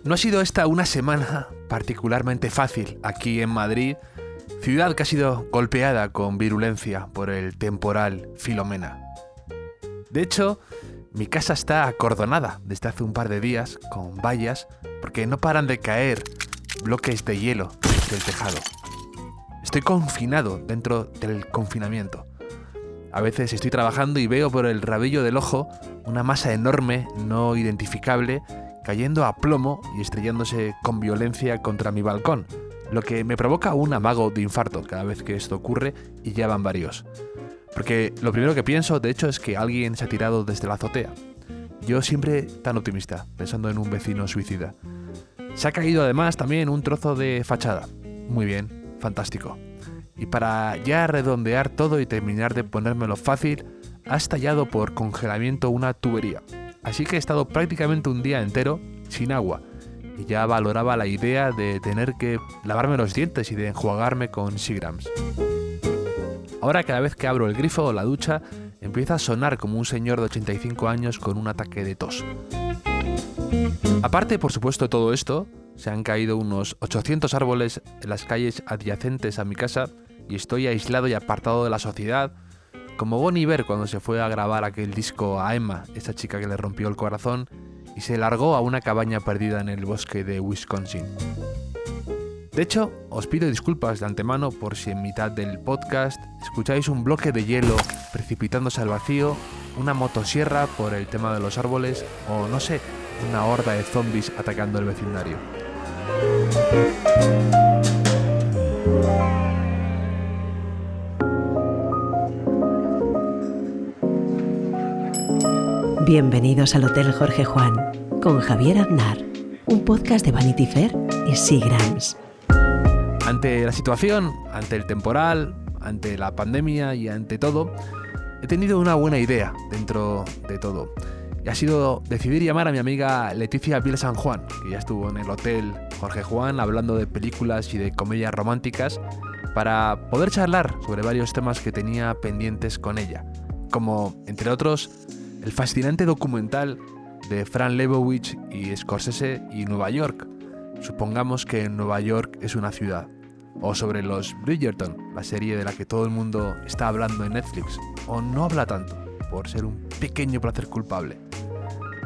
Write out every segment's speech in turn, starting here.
No ha sido esta una semana particularmente fácil aquí en Madrid, ciudad que ha sido golpeada con virulencia por el temporal Filomena. De hecho, mi casa está acordonada desde hace un par de días con vallas porque no paran de caer bloques de hielo del tejado. Estoy confinado dentro del confinamiento. A veces estoy trabajando y veo por el rabillo del ojo una masa enorme, no identificable, cayendo a plomo y estrellándose con violencia contra mi balcón, lo que me provoca un amago de infarto cada vez que esto ocurre, y ya van varios. Porque lo primero que pienso, de hecho, es que alguien se ha tirado desde la azotea. Yo siempre tan optimista, pensando en un vecino suicida. Se ha caído además también un trozo de fachada. Muy bien, fantástico. Y para ya redondear todo y terminar de ponérmelo fácil, ha estallado por congelamiento una tubería. Así que he estado prácticamente un día entero sin agua y ya valoraba la idea de tener que lavarme los dientes y de enjuagarme con Seagrams. Ahora cada vez que abro el grifo o la ducha empieza a sonar como un señor de 85 años con un ataque de tos. Aparte, por supuesto, de todo esto, se han caído unos 800 árboles en las calles adyacentes a mi casa y estoy aislado y apartado de la sociedad, como Bon Iver cuando se fue a grabar aquel disco a Emma, esa chica que le rompió el corazón, y se largó a una cabaña perdida en el bosque de Wisconsin. De hecho, os pido disculpas de antemano por si en mitad del podcast escucháis un bloque de hielo precipitándose al vacío, una motosierra por el tema de los árboles o, no sé, una horda de zombies atacando el vecindario. Bienvenidos al Hotel Jorge Juan con Javier Aznar, un podcast de Vanity Fair y Seagrams. Ante la situación, ante el temporal, ante la pandemia y ante todo, he tenido una buena idea dentro de todo. Y ha sido decidir llamar a mi amiga Leticia Vila San Juan, que ya estuvo en el Hotel Jorge Juan hablando de películas y de comedias románticas, para poder charlar sobre varios temas que tenía pendientes con ella, como, entre otros, el fascinante documental de Fran Lebowitz y Scorsese y Nueva York. Supongamos que Nueva York es una ciudad. O sobre los Bridgerton, la serie de la que todo el mundo está hablando en Netflix, o no habla tanto, por ser un pequeño placer culpable.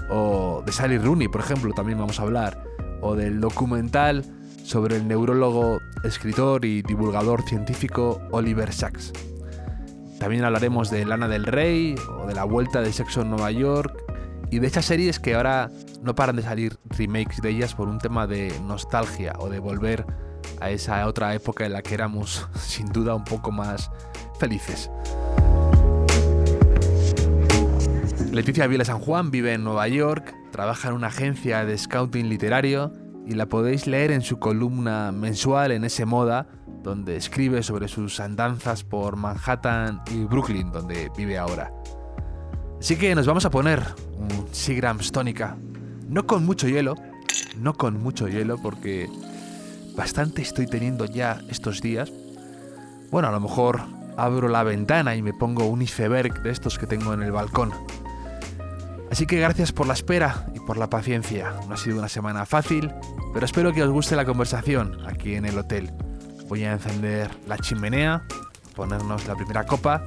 O de Sally Rooney, por ejemplo, también vamos a hablar. O del documental sobre el neurólogo, escritor y divulgador científico Oliver Sacks. También hablaremos de Lana del Rey o de la vuelta de Sexo en Nueva York y de esas series que ahora no paran de salir remakes de ellas por un tema de nostalgia o de volver a esa otra época en la que éramos sin duda un poco más felices. Leticia Vila San Juan vive en Nueva York, trabaja en una agencia de scouting literario y la podéis leer en su columna mensual en Ese Moda, donde escribe sobre sus andanzas por Manhattan y Brooklyn, donde vive ahora. Así que nos vamos a poner un Seagrams tónica, no con mucho hielo porque bastante estoy teniendo ya estos días. Bueno, a lo mejor abro la ventana y me pongo un iceberg de estos que tengo en el balcón. Así que gracias por la espera y por la paciencia. No ha sido una semana fácil, pero espero que os guste la conversación aquí en el hotel. Voy a encender la chimenea, ponernos la primera copa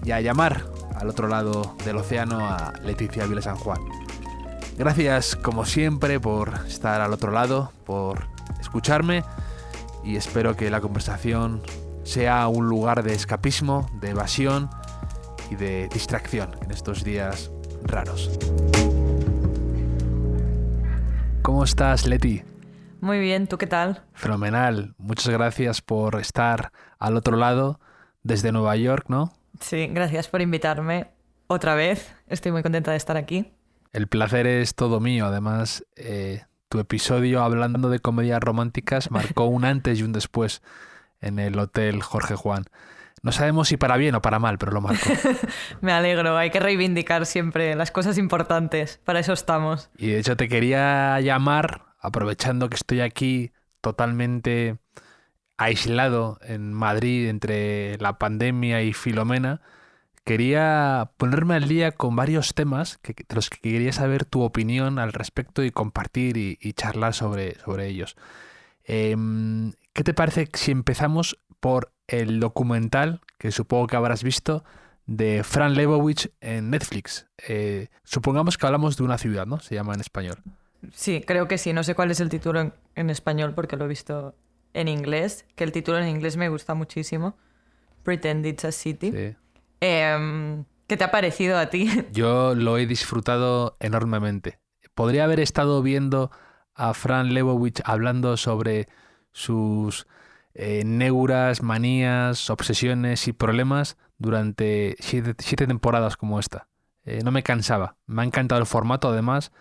y a llamar al otro lado del océano a Leticia Vila San Juan. Gracias, como siempre, por estar al otro lado, por escucharme y espero que la conversación sea un lugar de escapismo, de evasión y de distracción en estos días raros. ¿Cómo estás, Leti? Muy bien, ¿tú qué tal? Fenomenal. Muchas gracias por estar al otro lado desde Nueva York, ¿no? Sí, gracias por invitarme otra vez. Estoy muy contenta de estar aquí. El placer es todo mío. Además, tu episodio hablando de comedias románticas marcó un antes y un después en el Hotel Jorge Juan. No sabemos si para bien o para mal, pero lo marcó. Me alegro, hay que reivindicar siempre las cosas importantes. Para eso estamos. Y de hecho te quería llamar, aprovechando que estoy aquí totalmente aislado en Madrid entre la pandemia y Filomena, quería ponerme al día con varios temas de los que quería saber tu opinión al respecto y compartir y charlar sobre ellos. ¿Qué te parece si empezamos por el documental, que supongo que habrás visto, de Fran Lebowitz en Netflix? Supongamos que hablamos de una ciudad, ¿no? Se llama en español. Sí, creo que sí. No sé cuál es el título en español porque lo he visto en inglés, que el título en inglés me gusta muchísimo. Pretend It's a City. Sí. ¿Qué te ha parecido a ti? Yo lo he disfrutado enormemente. Podría haber estado viendo a Fran Lebowitz hablando sobre sus neuras, manías, obsesiones y problemas durante 7 temporadas como esta. No me cansaba. Me ha encantado el formato, además.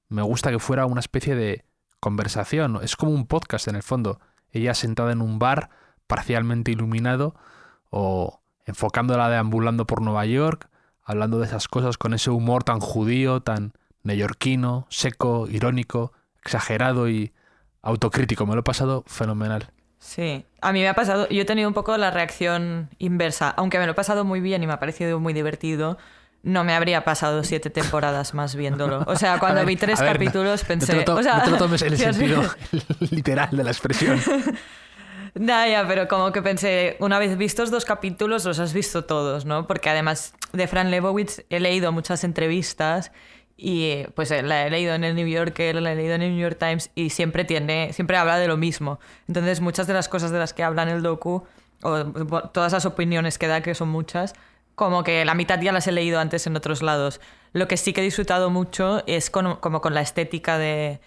Me gusta que fuera una especie de conversación. Es como un podcast en el fondo. Ella sentada en un bar, parcialmente iluminado, o enfocándola deambulando por Nueva York, hablando de esas cosas con ese humor tan judío, tan neoyorquino, seco, irónico, exagerado y autocrítico. Me lo he pasado fenomenal. Sí, a mí me ha pasado, yo he tenido un poco la reacción inversa, aunque me lo he pasado muy bien y me ha parecido muy divertido, no me habría pasado 7 temporadas más viéndolo. O sea, cuando vi 3 capítulos pensé... No te lo tomes en el sentido literal de la expresión. Ya, pero como que pensé, una vez vistos 2 capítulos los has visto todos, ¿no? Porque además de Fran Lebowitz he leído muchas entrevistas y pues la he leído en el New Yorker, la he leído en el New York Times y siempre habla de lo mismo. Entonces muchas de las cosas de las que habla en el docu, o todas las opiniones que da, que son muchas, como que la mitad ya las he leído antes en otros lados. Lo que sí que he disfrutado mucho es como con la estética del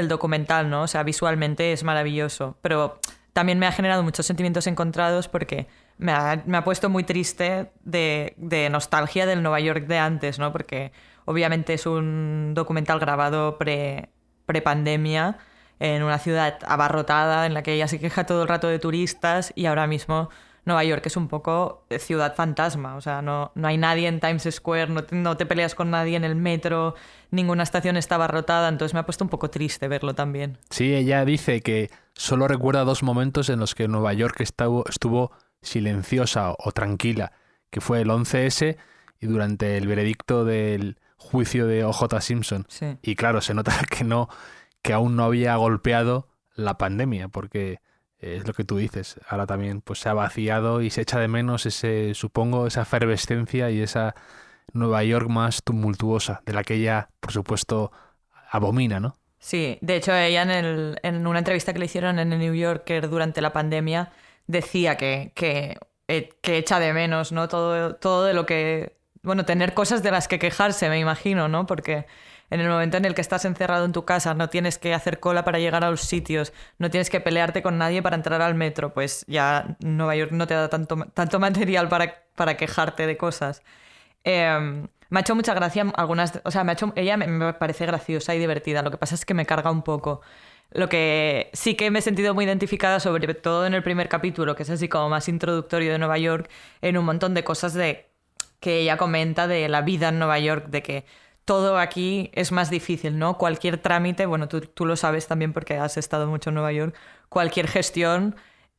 documental, ¿no? O sea, visualmente es maravilloso, pero también me ha generado muchos sentimientos encontrados porque me ha puesto muy triste de nostalgia del Nueva York de antes, ¿no? Porque obviamente es un documental grabado pre-pandemia en una ciudad abarrotada en la que ella se queja todo el rato de turistas y ahora mismo Nueva York es un poco ciudad fantasma. O sea, no hay nadie en Times Square, no te peleas con nadie en el metro, ninguna estación está abarrotada, entonces me ha puesto un poco triste verlo también. Sí, ella dice que solo recuerda 2 momentos en los que Nueva York estuvo silenciosa o tranquila, que fue el 11S y durante el veredicto del juicio de O.J. Simpson. Sí. Y claro, se nota que aún no había golpeado la pandemia, porque es lo que tú dices, ahora también pues se ha vaciado y se echa de menos supongo, esa efervescencia y esa Nueva York más tumultuosa, de la que ella, por supuesto, abomina, ¿no? Sí, de hecho ella en una entrevista que le hicieron en el New Yorker durante la pandemia decía que echa de menos, ¿no? Todo de lo que... Bueno, tener cosas de las que quejarse, me imagino, ¿no? Porque en el momento en el que estás encerrado en tu casa, no tienes que hacer cola para llegar a los sitios, no tienes que pelearte con nadie para entrar al metro, pues ya Nueva York no te da tanto material para quejarte de cosas. Me ha hecho mucha gracia algunas... O sea, ella me parece graciosa y divertida, lo que pasa es que me carga un poco. Lo que sí que me he sentido muy identificada, sobre todo en el primer capítulo, que es así como más introductorio de Nueva York, en un montón de cosas que ella comenta de la vida en Nueva York, de que todo aquí es más difícil, ¿no? Cualquier trámite, bueno, tú lo sabes también porque has estado mucho en Nueva York, cualquier gestión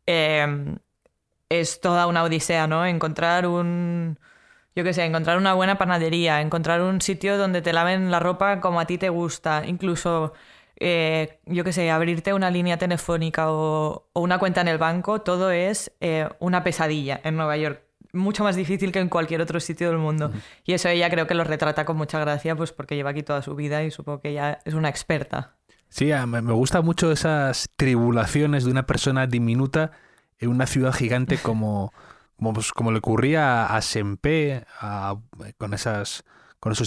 es toda una odisea, ¿no? Encontrar encontrar una buena panadería, encontrar un sitio donde te laven la ropa como a ti te gusta, incluso, abrirte una línea telefónica o una cuenta en el banco, todo es una pesadilla en Nueva York. Mucho más difícil que en cualquier otro sitio del mundo. Y eso ella creo que lo retrata con mucha gracia, pues porque lleva aquí toda su vida y supongo que ella es una experta. Sí, me gustan mucho esas tribulaciones de una persona diminuta en una ciudad gigante como le ocurría a Sempe, con esos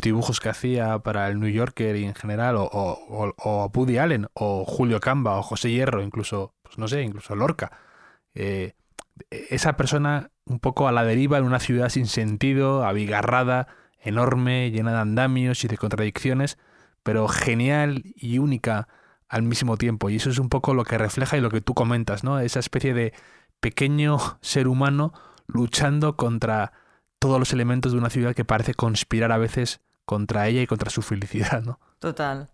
dibujos que hacía para el New Yorker y en general, o a Woody Allen, o Julio Camba, o José Hierro, incluso Lorca. Esa persona un poco a la deriva en una ciudad sin sentido, abigarrada, enorme, llena de andamios y de contradicciones, pero genial y única al mismo tiempo. Y eso es un poco lo que refleja y lo que tú comentas, ¿no? Esa especie de pequeño ser humano luchando contra todos los elementos de una ciudad que parece conspirar a veces contra ella y contra su felicidad, ¿no? Total.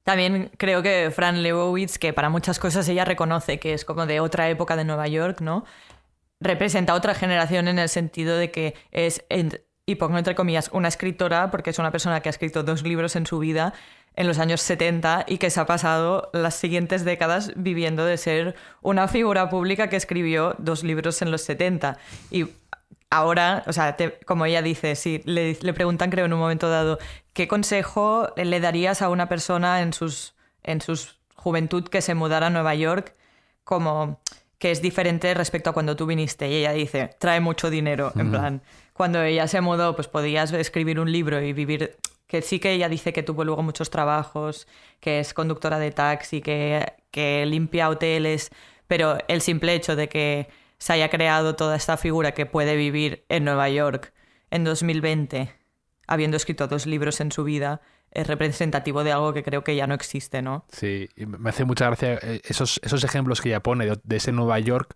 También creo que Fran Lebowitz, que para muchas cosas ella reconoce que es como de otra época de Nueva York, ¿no? Representa otra generación en el sentido de que es y pongo entre comillas, una escritora, porque es una persona que ha escrito 2 libros en su vida en los años 70 y que se ha pasado las siguientes décadas viviendo de ser una figura pública que escribió 2 libros en los 70. Y ahora, o sea, como ella dice, sí, le preguntan, creo, en un momento dado, ¿qué consejo le darías a una persona en sus juventud que se mudara a Nueva York, como que es diferente respecto a cuando tú viniste? Y ella dice, trae mucho dinero, en plan, cuando ella se mudó, pues podías escribir un libro y vivir, que sí que ella dice que tuvo luego muchos trabajos, que es conductora de taxi, que limpia hoteles, pero el simple hecho de que se haya creado toda esta figura que puede vivir en Nueva York en 2020, habiendo escrito 2 libros en su vida, es representativo de algo que creo que ya no existe, ¿no? Sí, y me hace mucha gracia esos ejemplos que ella pone de ese Nueva York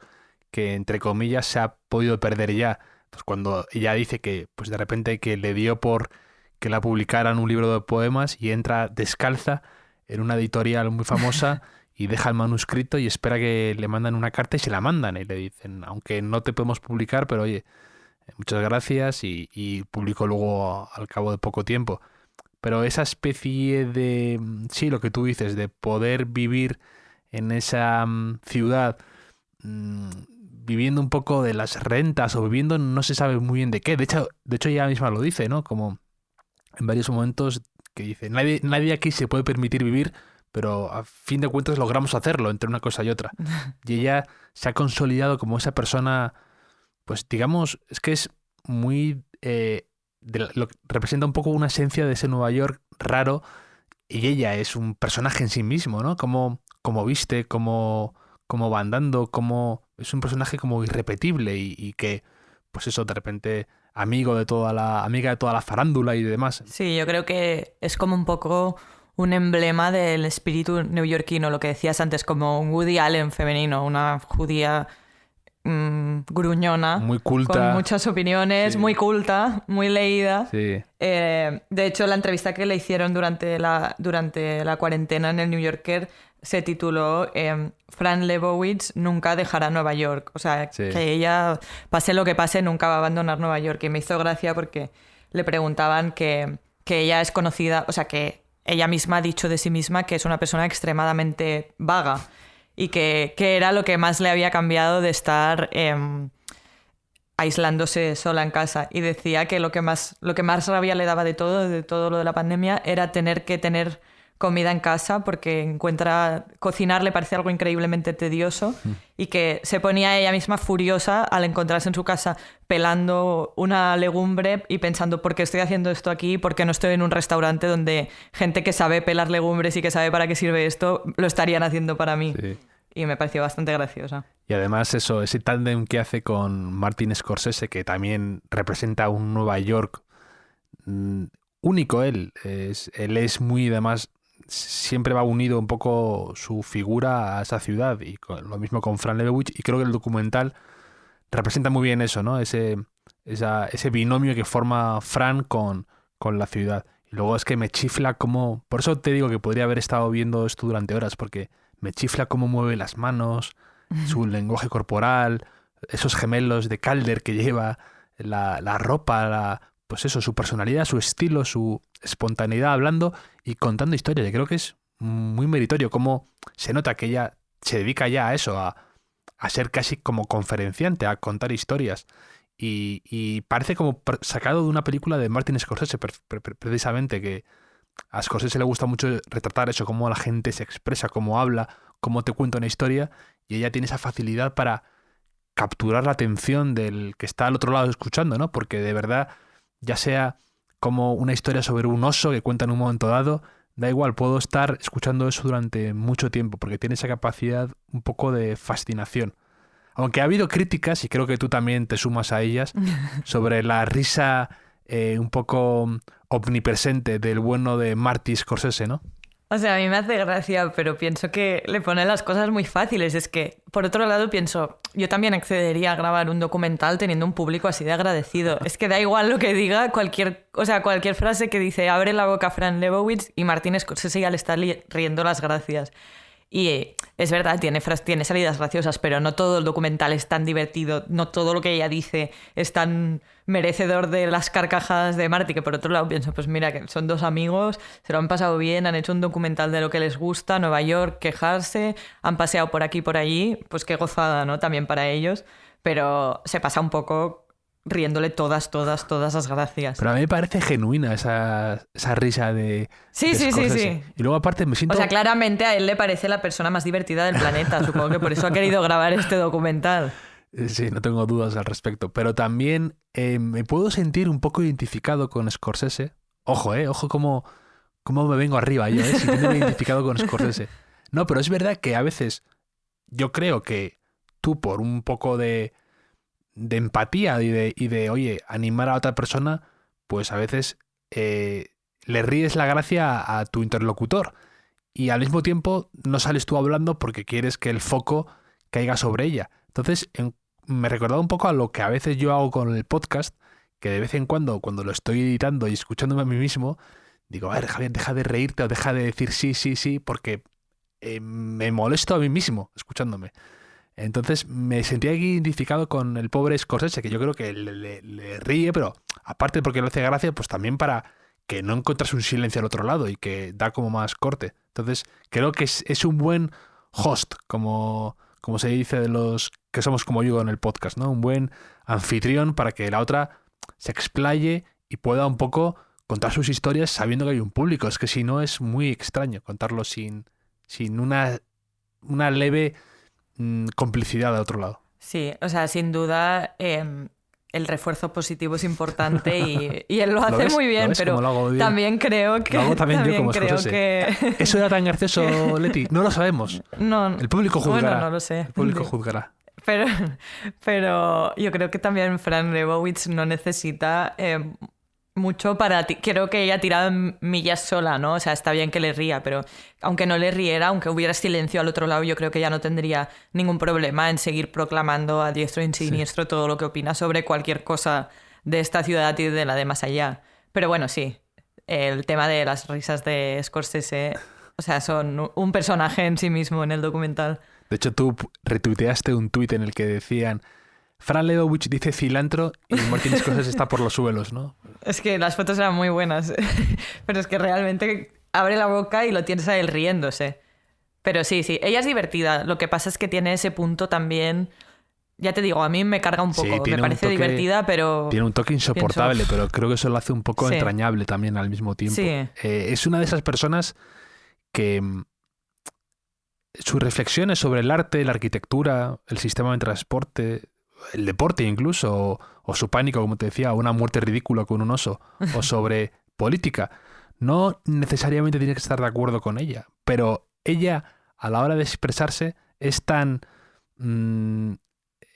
que, entre comillas, se ha podido perder ya. Pues cuando ella dice que pues de repente que le dio por que la publicaran un libro de poemas y entra descalza en una editorial muy famosa y deja el manuscrito y espera que le mandan una carta y se la mandan y le dicen, aunque no te podemos publicar, pero oye, muchas gracias, y publicó luego al cabo de poco tiempo. Pero esa especie de, sí, lo que tú dices, de poder vivir en esa ciudad, viviendo un poco de las rentas o viviendo no se sabe muy bien de qué. De hecho ella misma lo dice, ¿no? Como en varios momentos que dice, nadie aquí se puede permitir vivir, pero a fin de cuentas logramos hacerlo entre una cosa y otra. Y ella se ha consolidado como esa persona, pues digamos, es que es muy... representa un poco una esencia de ese Nueva York raro, y ella es un personaje en sí mismo, ¿no? Como viste, como va andando, como es un personaje como irrepetible y que, pues eso, de repente amiga de toda la farándula y demás. Sí, yo creo que es como un poco un emblema del espíritu neoyorquino, lo que decías antes, como un Woody Allen femenino, una judía gruñona, muy culta, con muchas opiniones, sí. Muy culta, muy leída. Sí. De hecho, la entrevista que le hicieron durante la cuarentena en el New Yorker se tituló Fran Lebowitz nunca dejará Nueva York. O sea, sí. Que ella, pase lo que pase, nunca va a abandonar Nueva York. Y me hizo gracia porque le preguntaban que ella es conocida, o sea, que ella misma ha dicho de sí misma que es una persona extremadamente vaga. Y que era lo que más le había cambiado de estar aislándose sola en casa. Y decía que lo que más rabia le daba de todo lo de la pandemia era tener que tener comida en casa, porque cocinar le parece algo increíblemente tedioso, y que se ponía ella misma furiosa al encontrarse en su casa pelando una legumbre y pensando, ¿por qué estoy haciendo esto aquí? ¿Por qué no estoy en un restaurante donde gente que sabe pelar legumbres y que sabe para qué sirve esto lo estarían haciendo para mí? Sí. Y me pareció bastante graciosa. Y además ese tándem que hace con Martin Scorsese, que también representa un Nueva York único. Él es muy, además, siempre va unido un poco su figura a esa ciudad, y lo mismo con Fran Lebowitz, y creo que el documental representa muy bien eso, ¿no? Ese binomio que forma Fran con la ciudad. Y luego es que me chifla como... Por eso te digo que podría haber estado viendo esto durante horas, porque me chifla cómo mueve las manos, su lenguaje corporal, esos gemelos de Calder que lleva, la ropa, pues eso, su personalidad, su estilo, su espontaneidad hablando y contando historias. Yo creo que es muy meritorio cómo se nota que ella se dedica ya a eso, a ser casi como conferenciante, a contar historias. Y parece como sacado de una película de Martin Scorsese, precisamente, que a Scorsese le gusta mucho retratar eso, cómo la gente se expresa, cómo habla, cómo te cuenta una historia, y ella tiene esa facilidad para capturar la atención del que está al otro lado escuchando, ¿no? Porque de verdad, ya sea como una historia sobre un oso que cuenta en un momento dado, da igual, puedo estar escuchando eso durante mucho tiempo, porque tiene esa capacidad un poco de fascinación. Aunque ha habido críticas, y creo que tú también te sumas a ellas, sobre la risa un poco omnipresente del bueno de Marty Scorsese, ¿no? O sea, a mí me hace gracia, pero pienso que le pone las cosas muy fáciles. Es que, por otro lado, pienso, yo también accedería a grabar un documental teniendo un público así de agradecido. Es que da igual lo que diga, cualquier frase que dice, abre la boca Fran Lebowitz, y Martin Scorsese ya le está riendo las gracias. Y es verdad, tiene salidas graciosas, pero no todo el documental es tan divertido, no todo lo que ella dice es tan merecedor de las carcajadas de Marty, que por otro lado pienso, pues mira, que son dos amigos, se lo han pasado bien, han hecho un documental de lo que les gusta, Nueva York, quejarse, han paseado por aquí y por allí, pues qué gozada, ¿no? También para ellos, pero se pasa un poco riéndole todas las gracias. Pero a mí me parece genuina esa risa de Sí. Scorsese. Y luego aparte me siento... O sea, claramente a él le parece la persona más divertida del planeta. Supongo que por eso ha querido grabar este documental. Sí, no tengo dudas al respecto. Pero también me puedo sentir un poco identificado con Scorsese. Ojo, ojo cómo me vengo arriba yo, sintiéndome identificado con Scorsese. No, pero es verdad que a veces yo creo que tú por un poco de empatía y de, oye, animar a otra persona, pues a veces le ríes la gracia a tu interlocutor y al mismo tiempo no sales tú hablando porque quieres que el foco caiga sobre ella. Entonces me recordaba un poco a lo que a veces yo hago con el podcast, que de vez en cuando lo estoy editando y escuchándome a mí mismo, digo, a ver, Javier, deja de reírte o deja de decir sí, porque me molesto a mí mismo escuchándome. Entonces me sentía identificado con el pobre Scorsese, que yo creo que le ríe, pero aparte porque le hace gracia, pues también para que no encuentras un silencio al otro lado y que da como más corte. Entonces creo que es un buen host, como se dice de los que somos como yo en el podcast, ¿no? Un buen anfitrión para que la otra se explaye y pueda un poco contar sus historias sabiendo que hay un público. Es que si no es muy extraño contarlo sin una leve complicidad de otro lado. Sí, o sea, sin duda el refuerzo positivo es importante y él lo hace muy bien, pero también creo que... Lo hago también yo como Scorsese. ¿Eso era tan gracioso, Leti? No lo sabemos. No, el público juzgará. Bueno, no lo sé. El público juzgará. Pero yo creo que también Fran Lebowitz no necesita mucho para... Creo que ella ha tirado millas sola, ¿no? O sea, está bien que le ría, pero aunque no le riera, aunque hubiera silencio al otro lado, yo creo que ella no tendría ningún problema en seguir proclamando a diestro y siniestro todo lo que opina sobre cualquier cosa de esta ciudad y de la de más allá. Pero bueno, sí, el tema de las risas de Scorsese, o sea, son un personaje en sí mismo en el documental. De hecho, tú retuiteaste un tuit en el que decían: Fran Lebowitz dice cilantro y Martin Scorsese está por los suelos, ¿no? Es que las fotos eran muy buenas, pero es que realmente abre la boca y lo tienes a él riéndose. Pero sí, ella es divertida. Lo que pasa es que tiene ese punto también... Ya te digo, a mí me carga un poco. Me parece divertida, pero... Tiene un toque insoportable, pero creo que eso lo hace un poco entrañable también al mismo tiempo. Sí. Es una de esas personas que... sus reflexiones sobre el arte, la arquitectura, el sistema de transporte, el deporte incluso, o su pánico, como te decía, una muerte ridícula con un oso, o sobre política, no necesariamente tiene que estar de acuerdo con ella, pero ella, a la hora de expresarse, es tan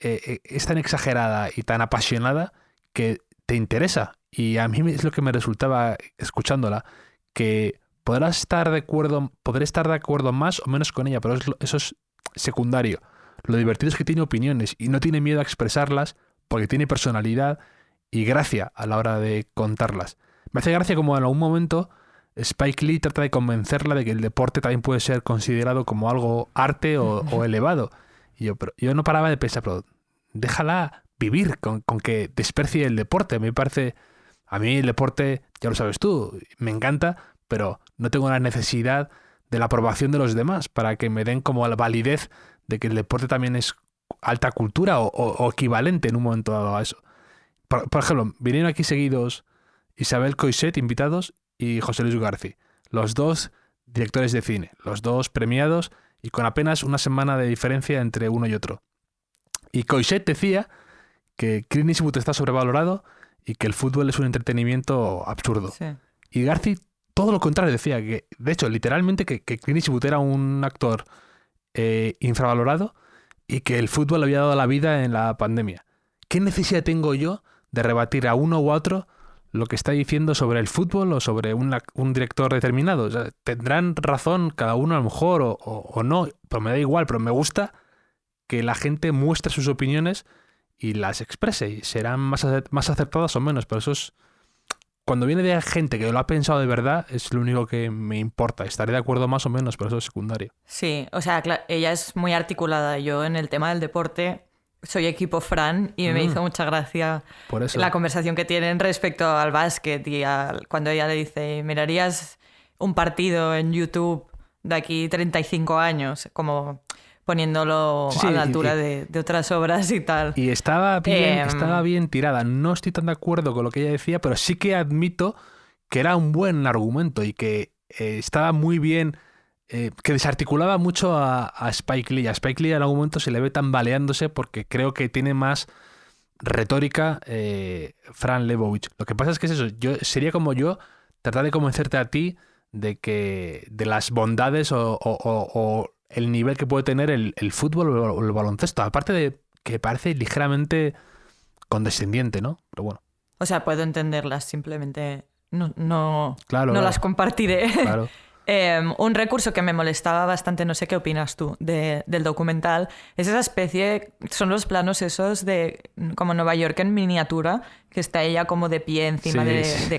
exagerada y tan apasionada que te interesa. Y a mí es lo que me resultaba escuchándola, que podré estar de acuerdo más o menos con ella, pero eso es secundario. Lo divertido es que tiene opiniones y no tiene miedo a expresarlas porque tiene personalidad y gracia a la hora de contarlas. Me hace gracia como en algún momento Spike Lee trata de convencerla de que el deporte también puede ser considerado como algo arte o elevado. Y yo no paraba de pensar, pero déjala vivir con que desprecie el deporte. A mí el deporte, ya lo sabes tú, me encanta, pero no tengo la necesidad de la aprobación de los demás para que me den como la validez de que el deporte también es alta cultura o equivalente en un momento dado a eso. Por ejemplo, vinieron aquí seguidos Isabel Coixet, invitados, y José Luis García, los dos directores de cine, los dos premiados y con apenas una semana de diferencia entre uno y otro. Y Coixet decía que Clint Eastwood está sobrevalorado y que el fútbol es un entretenimiento absurdo. Sí. Y García todo lo contrario, decía que, de hecho, literalmente que Clint Eastwood era un actor infravalorado y que el fútbol le había dado la vida en la pandemia. ¿Qué necesidad tengo yo de rebatir a uno u otro lo que está diciendo sobre el fútbol o sobre un director determinado? O sea, tendrán razón cada uno a lo mejor o no, pero me da igual, pero me gusta que la gente muestre sus opiniones y las exprese y serán más acertadas o menos, pero eso es cuando viene de gente que lo ha pensado de verdad, es lo único que me importa. Estaré de acuerdo más o menos, pero eso es secundario. Sí, o sea, ella es muy articulada. Yo en el tema del deporte soy equipo Fran y me hizo mucha gracia Por eso. la conversación que tienen respecto al básquet y cuando ella le dice, ¿mirarías un partido en YouTube de aquí 35 años? Como poniéndolo a la altura de otras obras y tal. Y estaba bien tirada. No estoy tan de acuerdo con lo que ella decía, pero sí que admito que era un buen argumento y que estaba muy bien, que desarticulaba mucho a Spike Lee. A Spike Lee en algún momento se le ve tambaleándose porque creo que tiene más retórica Fran Lebowitz. Lo que pasa es que es eso, sería como yo tratar de convencerte a ti de las bondades o el nivel que puede tener el fútbol o el baloncesto. Aparte de que parece ligeramente condescendiente, ¿no? Pero bueno. O sea, puedo entenderlas, simplemente no Claro. las compartiré. Claro. Un recurso que me molestaba bastante, no sé qué opinas tú, del documental, es esa especie, son los planos esos de como Nueva York en miniatura, que está ella como de pie encima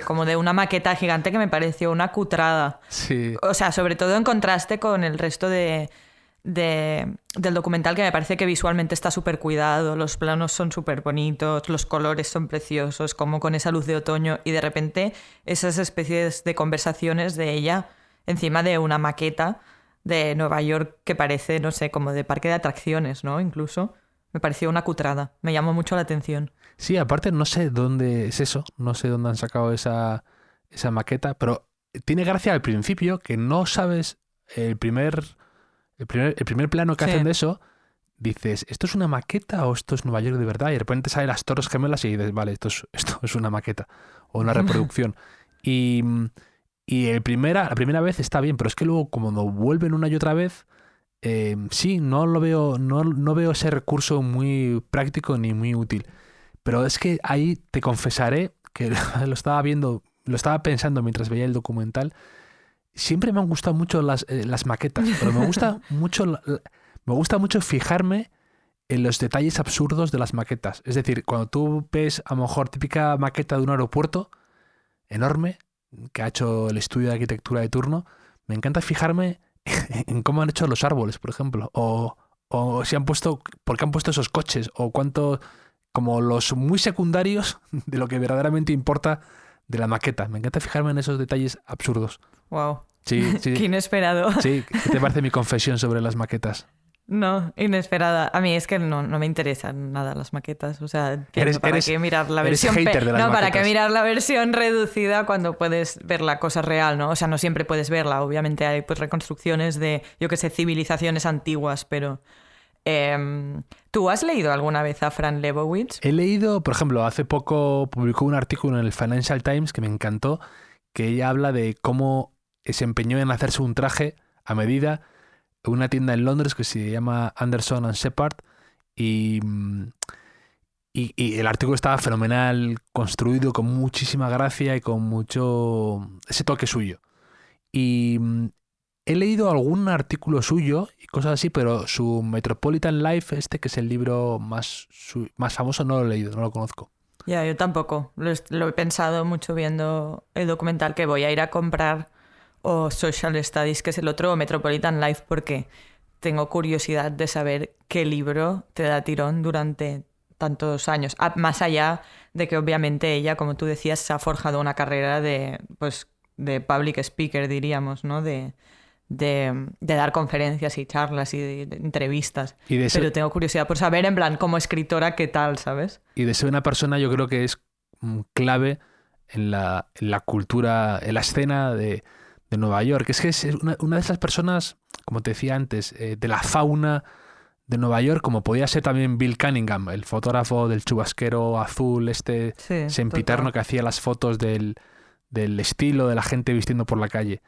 como de una maqueta gigante que me pareció una cutrada. Sí. O sea, sobre todo en contraste con el resto del documental, que me parece que visualmente está súper cuidado, los planos son súper bonitos, los colores son preciosos, como con esa luz de otoño, y de repente esas especies de conversaciones de ella encima de una maqueta de Nueva York que parece, no sé, como de parque de atracciones, ¿no? Incluso me pareció una cutrada, me llamó mucho la atención. Sí, aparte no sé dónde es eso, no sé dónde han sacado esa maqueta, pero tiene gracia al principio que no sabes el primer plano que hacen de eso, dices, ¿esto es una maqueta o esto es Nueva York de verdad? Y de repente salen las Torres Gemelas y dices, vale, esto es una maqueta o una reproducción. Y la primera vez está bien, pero es que luego como no vuelven una y otra vez, sí, no lo veo, no veo ese recurso muy práctico ni muy útil. Pero es que ahí te confesaré que lo estaba pensando mientras veía el documental. Siempre me han gustado mucho las maquetas, pero me gusta mucho fijarme en los detalles absurdos de las maquetas. Es decir, cuando tú ves a lo mejor típica maqueta de un aeropuerto enorme que ha hecho el estudio de arquitectura de turno, me encanta fijarme en cómo han hecho los árboles, por ejemplo, o si por qué han puesto esos coches, o cuánto, como los muy secundarios de lo que verdaderamente importa de la maqueta. Me encanta fijarme en esos detalles absurdos. Wow. Sí. Qué inesperado. Sí, ¿qué te parece mi confesión sobre las maquetas? No, inesperada. A mí es que no me interesan nada las maquetas. O sea, ¿para qué mirar la eres versión? hater de las ¿para maquetas? qué mirar la versión reducida cuando puedes ver la cosa real, ¿no? O sea, no siempre puedes verla. Obviamente hay pues reconstrucciones de, yo qué sé, civilizaciones antiguas, pero... ¿Tú has leído alguna vez a Fran Lebowitz? He leído, por ejemplo, hace poco publicó un artículo en el Financial Times que me encantó, que ella habla de cómo se empeñó en hacerse un traje a medida en una tienda en Londres que se llama Anderson and Shepard y el artículo estaba fenomenal, construido con muchísima gracia y con mucho ese toque suyo. Y he leído algún artículo suyo y cosas así, pero su Metropolitan Life, que es el libro más famoso, no lo he leído, no lo conozco. Ya, yo tampoco. Lo he pensado mucho viendo el documental que voy a ir a comprar, o Social Studies, que es el otro, o Metropolitan Life, porque tengo curiosidad de saber qué libro te da tirón durante tantos años. Más allá de que obviamente ella, como tú decías, se ha forjado una carrera de public speaker, diríamos, ¿no? De dar conferencias y charlas y de entrevistas. Pero tengo curiosidad por saber, en plan, como escritora, qué tal, ¿sabes? Y de ser una persona, yo creo que es clave en la cultura, en la escena de Nueva York. Es que es una de esas personas, como te decía antes, de la fauna de Nueva York, como podía ser también Bill Cunningham, el fotógrafo del chubasquero azul, sempiterno, que hacía las fotos del estilo de la gente vistiendo por la calle.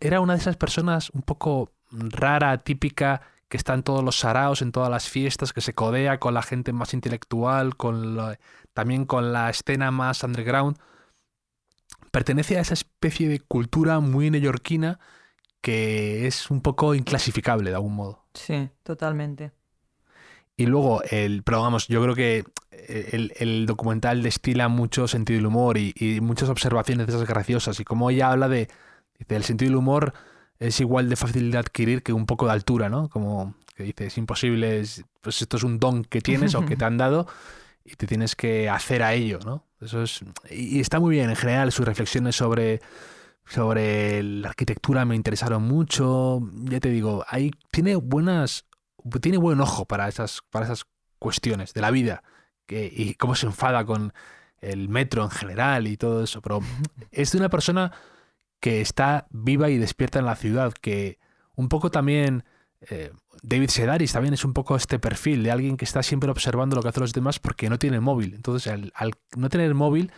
Era una de esas personas un poco rara, típica, que está en todos los saraos, en todas las fiestas, que se codea con la gente más intelectual, también con la escena más underground. Pertenece a esa especie de cultura muy neoyorquina que es un poco inclasificable de algún modo. Sí, totalmente. Y luego, pero vamos, yo creo que el documental destila mucho sentido del humor y muchas observaciones de esas graciosas. Y como ella habla dice, el sentido del humor es igual de fácil de adquirir que un poco de altura, ¿no? Como que dice, es imposible, pues esto es un don que tienes o que te han dado y te tienes que hacer a ello, ¿no? Eso es, y está muy bien en general. Sus reflexiones sobre la arquitectura me interesaron mucho. Ya te digo, tiene buen ojo para esas cuestiones de la vida y cómo se enfada con el metro en general y todo eso. Pero es de una persona que está viva y despierta en la ciudad, que un poco también David Sedaris también es un poco este perfil de alguien que está siempre observando lo que hacen los demás porque no tiene móvil. Entonces, al no tener móvil,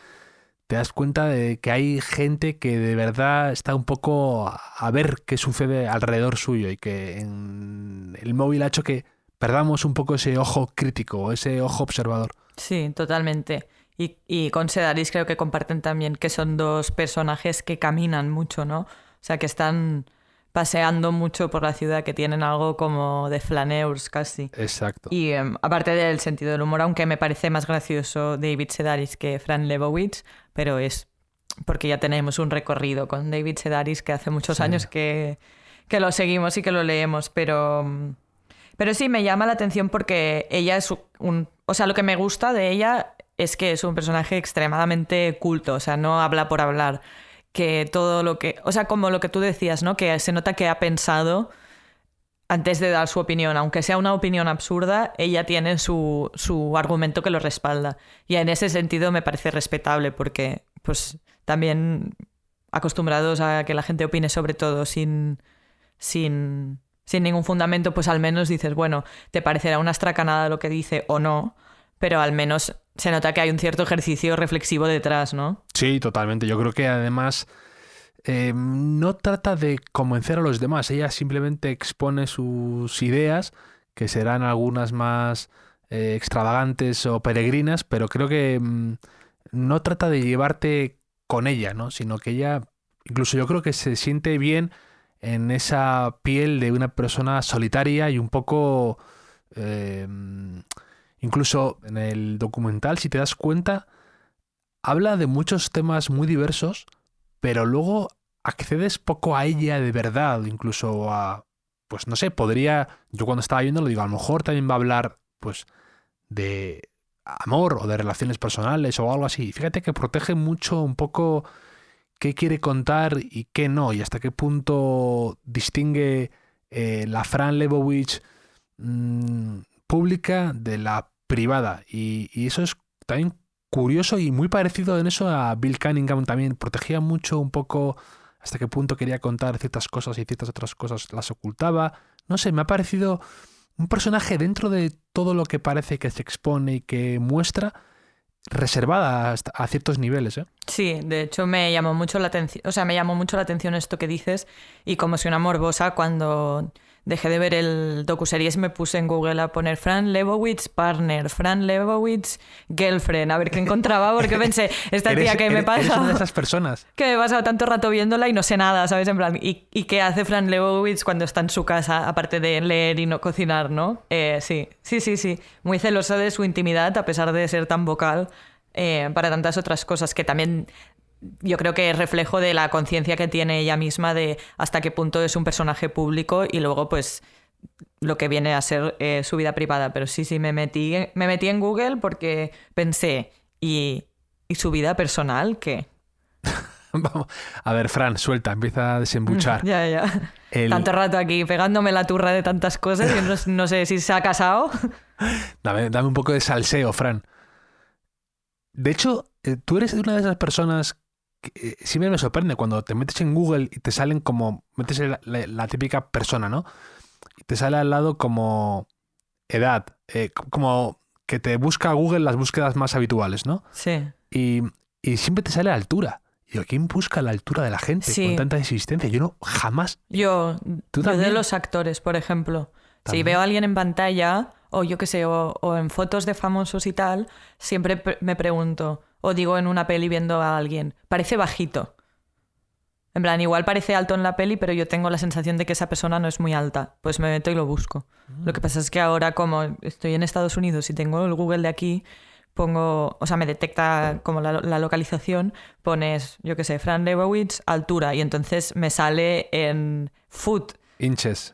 te das cuenta de que hay gente que de verdad está un poco a ver qué sucede alrededor suyo y que el móvil ha hecho que perdamos un poco ese ojo crítico, ese ojo observador. Sí, totalmente. Y con Sedaris creo que comparten también que son dos personajes que caminan mucho, ¿no? O sea, que están paseando mucho por la ciudad, que tienen algo como de flaneurs casi. Exacto. Y aparte del sentido del humor, aunque me parece más gracioso David Sedaris que Fran Lebowitz, pero es porque ya tenemos un recorrido con David Sedaris que hace muchos años que lo seguimos y que lo leemos, pero sí me llama la atención porque ella es o sea, lo que me gusta de ella es que es un personaje extremadamente culto, o sea, no habla por hablar, que todo lo que... O sea, como lo que tú decías, ¿no? Que se nota que ha pensado antes de dar su opinión, aunque sea una opinión absurda, ella tiene su argumento que lo respalda. Y en ese sentido me parece respetable porque, pues, también acostumbrados a que la gente opine sobre todo sin ningún fundamento, pues al menos dices, bueno, te parecerá una estracanada lo que dice o no, pero al menos se nota que hay un cierto ejercicio reflexivo detrás, ¿no? Sí, totalmente. Yo creo que además no trata de convencer a los demás. Ella simplemente expone sus ideas, que serán algunas más extravagantes o peregrinas, pero creo que no trata de llevarte con ella, ¿no? Sino que ella, incluso yo creo que se siente bien en esa piel de una persona solitaria y un poco... incluso en el documental, si te das cuenta, habla de muchos temas muy diversos, pero luego accedes poco a ella de verdad, incluso a... Pues no sé, yo cuando estaba viendo lo digo, a lo mejor también va a hablar pues de amor o de relaciones personales o algo así. Fíjate que protege mucho un poco qué quiere contar y qué no, y hasta qué punto distingue la Fran Lebowitz pública de la privada. Y eso es también curioso y muy parecido en eso a Bill Cunningham también. Protegía mucho un poco hasta qué punto quería contar ciertas cosas y ciertas otras cosas las ocultaba. No sé, me ha parecido un personaje dentro de todo lo que parece que se expone y que muestra, reservada a ciertos niveles, ¿eh? Sí, de hecho me llamó mucho la atención, o sea, me llamó mucho la atención esto que dices y como si una morbosa cuando dejé de ver el docuseries me puse en Google a poner Fran Lebowitz partner, Fran Lebowitz girlfriend, a ver qué encontraba porque pensé, esta tía que me pasa... Eres una de esas personas. Que me he pasado tanto rato viéndola y no sé nada, ¿sabes? En plan, ¿y qué hace Fran Lebowitz cuando está en su casa, aparte de leer y no cocinar, ¿no? Sí. Muy celosa de su intimidad a pesar de ser tan vocal para tantas otras cosas que también... Yo creo que es reflejo de la conciencia que tiene ella misma de hasta qué punto es un personaje público y luego pues lo que viene a ser su vida privada. Pero sí, me metí en Google porque pensé, ¿y su vida personal qué? Vamos, a ver, Fran, suelta, empieza a desembuchar. Ya. Tanto rato aquí pegándome la turra de tantas cosas y no sé si se ha casado. Dame un poco de salseo, Fran. De hecho, tú eres una de esas personas que siempre me sorprende cuando te metes en Google y te salen como... Metes la típica persona, ¿no? Y te sale al lado como edad, como que te busca Google las búsquedas más habituales, ¿no? Sí. Y siempre te sale altura. Y digo, ¿quién busca la altura de la gente con tanta insistencia? Yo no, jamás. Yo también. De los actores, por ejemplo. ¿También? Si veo a alguien en pantalla, o yo qué sé, o en fotos de famosos y tal, siempre me pregunto, o digo en una peli viendo a alguien, parece bajito. En plan, igual parece alto en la peli, pero yo tengo la sensación de que esa persona no es muy alta. Pues me meto y lo busco. Lo que pasa es que ahora, como estoy en Estados Unidos y tengo el Google de aquí, pongo, o sea, me detecta como la localización, pones, yo qué sé, Fran Lebowitz, altura, y entonces me sale en foot. Inches.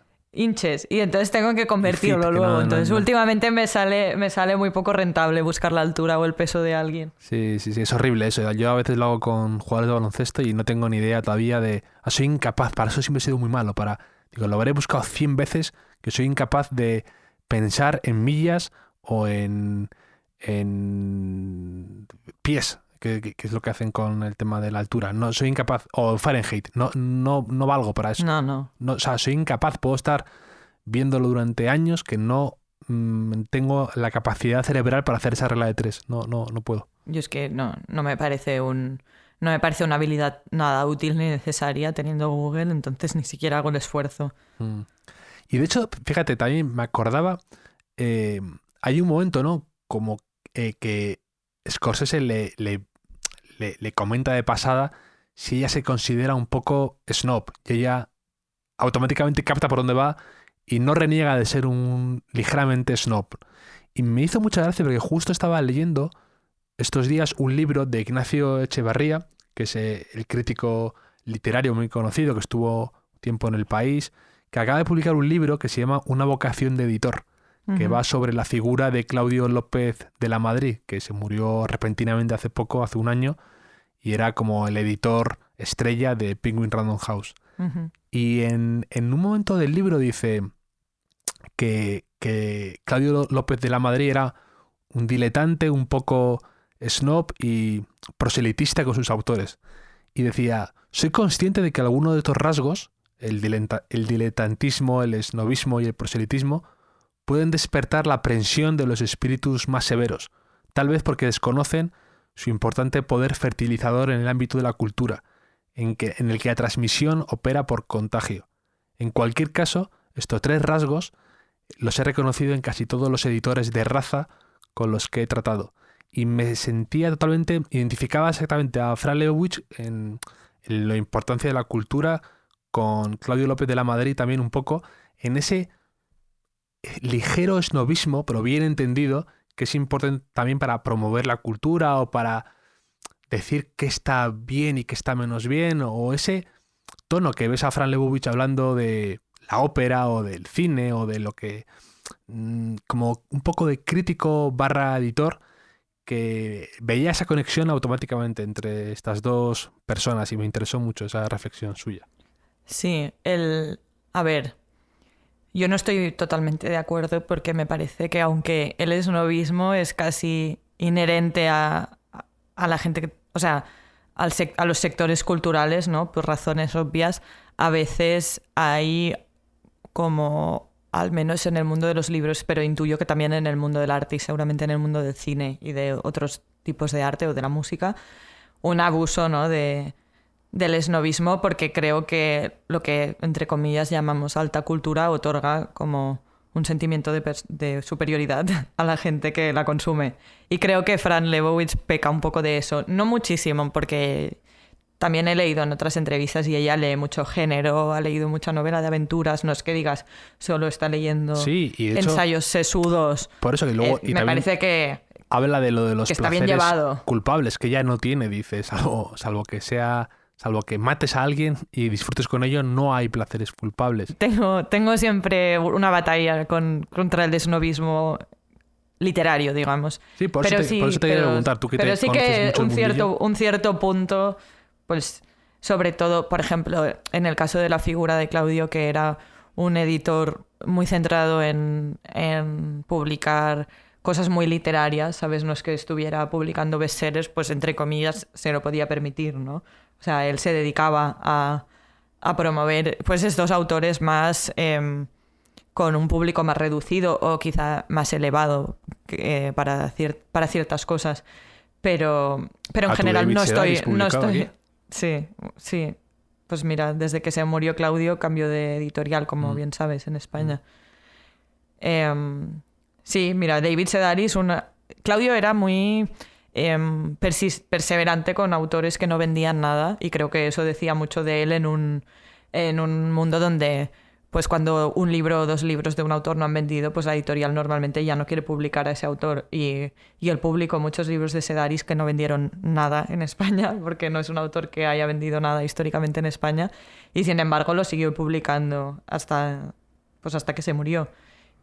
Y entonces tengo que convertirlo Feet, que luego. no. Entonces últimamente me sale muy poco rentable buscar la altura o el peso de alguien. Sí, es horrible eso. Yo a veces lo hago con jugadores de baloncesto y no tengo ni idea todavía de... soy incapaz, para eso siempre he sido muy malo. Digo, lo habré buscado 100 veces, que soy incapaz de pensar en millas o en pies, que es lo que hacen con el tema de la altura. No soy incapaz, o Fahrenheit, no valgo para eso. No. O sea, soy incapaz, puedo estar viéndolo durante años que no tengo la capacidad cerebral para hacer esa regla de 3. No puedo. Yo es que no me parece no me parece una habilidad nada útil ni necesaria teniendo Google, entonces ni siquiera hago el esfuerzo. Y de hecho, fíjate, también me acordaba, hay un momento, ¿no? Como que Scorsese le comenta de pasada si ella se considera un poco snob, y ella automáticamente capta por dónde va y no reniega de ser un ligeramente snob. Y me hizo mucha gracia porque justo estaba leyendo estos días un libro de Ignacio Echevarría, que es el crítico literario muy conocido, que estuvo tiempo en El País, que acaba de publicar un libro que se llama Una vocación de editor, que va sobre la figura de Claudio López de la Madrid, que se murió repentinamente hace poco, hace un año, y era como el editor estrella de Penguin Random House. Y en un momento del libro dice que Claudio López de la Madrid era un diletante, un poco snob y proselitista con sus autores. Y decía, soy consciente de que algunos de estos rasgos, el diletantismo, el snobismo y el proselitismo, pueden despertar la aprensión de los espíritus más severos, tal vez porque desconocen su importante poder fertilizador en el ámbito de la cultura, en el que la transmisión opera por contagio. En cualquier caso, estos 3 rasgos los he reconocido en casi todos los editores de raza con los que he tratado, y me sentía totalmente, identificaba exactamente a Fran Lebowitz en la importancia de la cultura, con Claudio López de la Madrid también un poco, en ese ligero snobismo, pero bien entendido, que es importante también para promover la cultura o para decir qué está bien y qué está menos bien, o ese tono que ves a Fran Lebowitz hablando de la ópera o del cine o de lo que... como un poco de crítico / editor, que veía esa conexión automáticamente entre estas dos personas y me interesó mucho esa reflexión suya. Sí, a ver, yo no estoy totalmente de acuerdo porque me parece que aunque el esnobismo es casi inherente a la gente, o sea, a los sectores culturales, ¿no? Por razones obvias, a veces hay como, al menos en el mundo de los libros, pero intuyo que también en el mundo del arte y seguramente en el mundo del cine y de otros tipos de arte o de la música, un abuso, ¿no? del esnobismo, porque creo que lo que, entre comillas, llamamos alta cultura otorga como un sentimiento de superioridad a la gente que la consume. Y creo que Fran Lebowitz peca un poco de eso. No muchísimo, porque también he leído en otras entrevistas y ella lee mucho género, ha leído mucha novela de aventuras, no es que digas solo está leyendo sí, y de hecho, ensayos sesudos. Por eso que luego... y me parece que... Habla de lo de los que está placeres bien llevado. culpables, que ya no tiene, dice, salvo que mates a alguien y disfrutes con ello, no hay placeres culpables. Tengo siempre una batalla contra el desnobismo literario, digamos. Sí, por eso te quería preguntar, tú que te conoces mucho el mundillo. Un cierto punto, pues sobre todo, por ejemplo, en el caso de la figura de Claudio, que era un editor muy centrado en publicar cosas muy literarias, ¿sabes? No es que estuviera publicando bestsellers, pues entre comillas se lo podía permitir, ¿no? O sea, él se dedicaba a promover pues estos autores más con un público más reducido o quizá más elevado para ciertas cosas. Pero en general no estoy... Sí. Pues mira, desde que se murió Claudio cambió de editorial, como bien sabes, en España. Sí, mira, David Sedaris, Claudio era muy perseverante con autores que no vendían nada y creo que eso decía mucho de él en un mundo donde pues cuando un libro o 2 libros de un autor no han vendido, pues la editorial normalmente ya no quiere publicar a ese autor. Y él publicó muchos libros de Sedaris que no vendieron nada en España, porque no es un autor que haya vendido nada históricamente en España, y sin embargo lo siguió publicando hasta que se murió.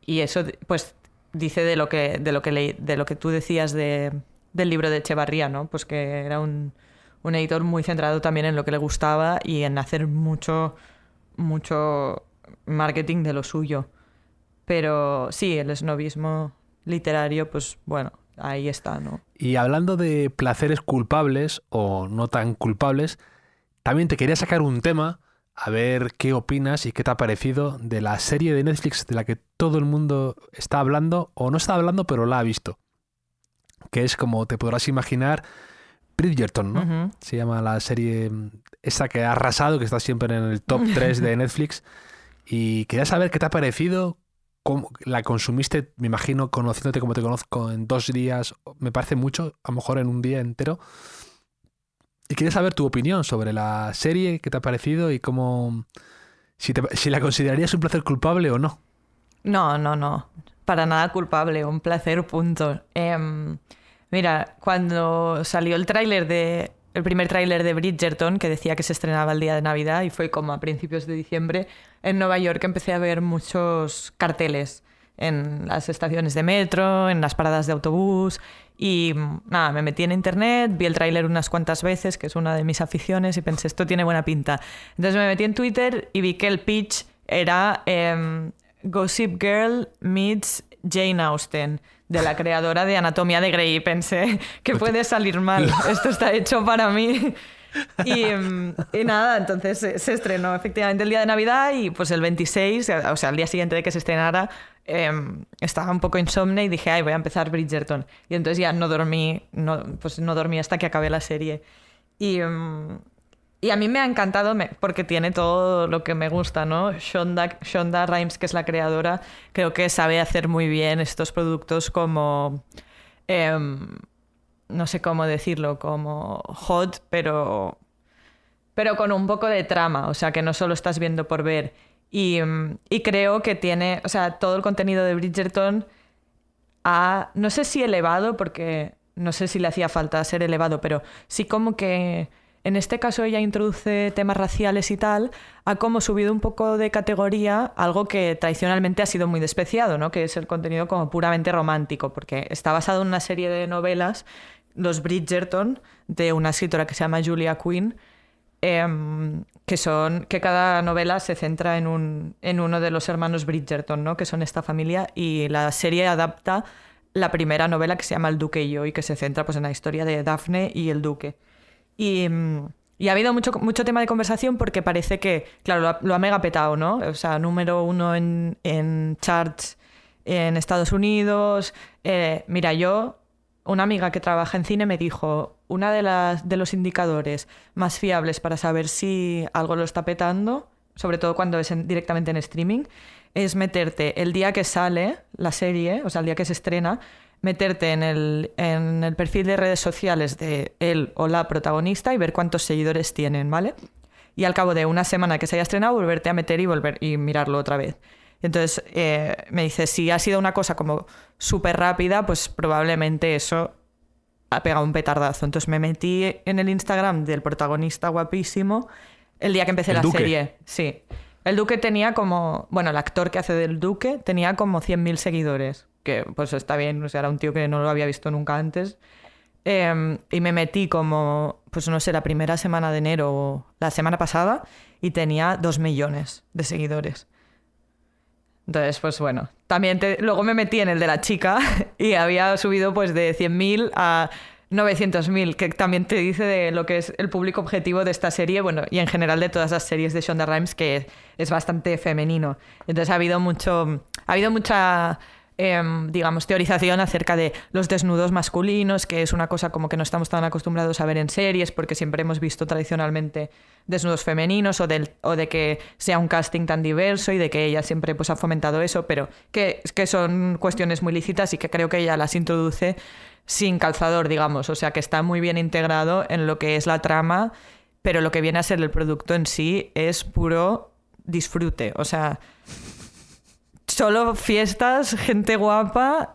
Y eso pues dice de lo que tú decías del libro de Echevarría, ¿no? Pues que era un editor muy centrado también en lo que le gustaba y en hacer mucho marketing de lo suyo. Pero sí, el esnobismo literario, pues bueno, ahí está, ¿no? Y hablando de placeres culpables o no tan culpables, también te quería sacar un tema, a ver qué opinas y qué te ha parecido de la serie de Netflix de la que todo el mundo está hablando, o no está hablando, pero la ha visto. Que es, como te podrás imaginar, Bridgerton, ¿no? Uh-huh. Se llama la serie esa que ha arrasado, que está siempre en el top 3 de Netflix. Y quería saber qué te ha parecido, cómo la consumiste, me imagino, conociéndote como te conozco, en 2 días, me parece mucho, a lo mejor en un día entero. Y quería saber tu opinión sobre la serie, qué te ha parecido y cómo, si la considerarías un placer culpable o no. No, para nada culpable, un placer, punto. Mira, cuando salió el primer tráiler de Bridgerton, que decía que se estrenaba el día de Navidad, y fue como a principios de diciembre, en Nueva York empecé a ver muchos carteles en las estaciones de metro, en las paradas de autobús, y nada, me metí en internet, vi el tráiler unas cuantas veces, que es una de mis aficiones, y pensé, esto tiene buena pinta. Entonces me metí en Twitter y vi que el pitch era Gossip Girl meets Jane Austen, de la creadora de Anatomía de Grey. Pensé que puede salir mal, esto está hecho para mí. Y nada, entonces se estrenó efectivamente el día de Navidad, y pues el 26, o sea, el día siguiente de que se estrenara, estaba un poco insomne y dije, voy a empezar Bridgerton. Y entonces ya no dormí hasta que acabé la serie. Y a mí me ha encantado porque tiene todo lo que me gusta, ¿no? Shonda Rhimes, que es la creadora, creo que sabe hacer muy bien estos productos como... no sé cómo decirlo, como hot, pero con un poco de trama, o sea, que no solo estás viendo por ver. Y creo que tiene, o sea, todo el contenido de Bridgerton no sé si elevado, porque no sé si le hacía falta ser elevado, pero sí como que en este caso ella introduce temas raciales y tal, ha como subido un poco de categoría algo que tradicionalmente ha sido muy despreciado, ¿no? Que es el contenido como puramente romántico, porque está basado en una serie de novelas, los Bridgerton, de una escritora que se llama Julia Quinn, que cada novela se centra en uno de los hermanos Bridgerton, ¿no? Que son esta familia, y la serie adapta la primera novela, que se llama El Duque y yo, y que se centra pues en la historia de Daphne y el Duque. Y ha habido mucho tema de conversación, porque parece que, claro, lo ha mega petado, ¿no? O sea, número 1 en charts en Estados Unidos. Mira, una amiga que trabaja en cine me dijo, una de los indicadores más fiables para saber si algo lo está petando, sobre todo cuando es directamente en streaming, es meterte el día que sale la serie, o sea, el día que se estrena, meterte en el perfil de redes sociales de él o la protagonista y ver cuántos seguidores tienen, ¿vale? Y al cabo de una semana que se haya estrenado, volverte a meter y mirarlo otra vez. Entonces me dice, si ha sido una cosa como súper rápida, pues probablemente eso ha pegado un petardazo. Entonces me metí en el Instagram del protagonista guapísimo el día que empecé la serie. Sí. El Duque tenía como... Bueno, el actor que hace del Duque tenía como 100.000 seguidores. Que pues está bien, o sea, era un tío que no lo había visto nunca antes. Y me metí como, pues no sé, la primera semana de enero o la semana pasada, y tenía 2 millones de seguidores. Entonces, pues bueno, también luego me metí en el de la chica y había subido pues de 100.000 a 900.000, que también te dice de lo que es el público objetivo de esta serie, bueno, y en general de todas las series de Shonda Rhimes, que es bastante femenino. Entonces ha habido mucha digamos, teorización acerca de los desnudos masculinos, que es una cosa como que no estamos tan acostumbrados a ver en series, porque siempre hemos visto tradicionalmente desnudos femeninos, o de que sea un casting tan diverso, y de que ella siempre pues ha fomentado eso, pero que son cuestiones muy lícitas y que creo que ella las introduce sin calzador, digamos, o sea, que está muy bien integrado en lo que es la trama, pero lo que viene a ser el producto en sí es puro disfrute. O sea, solo fiestas, gente guapa,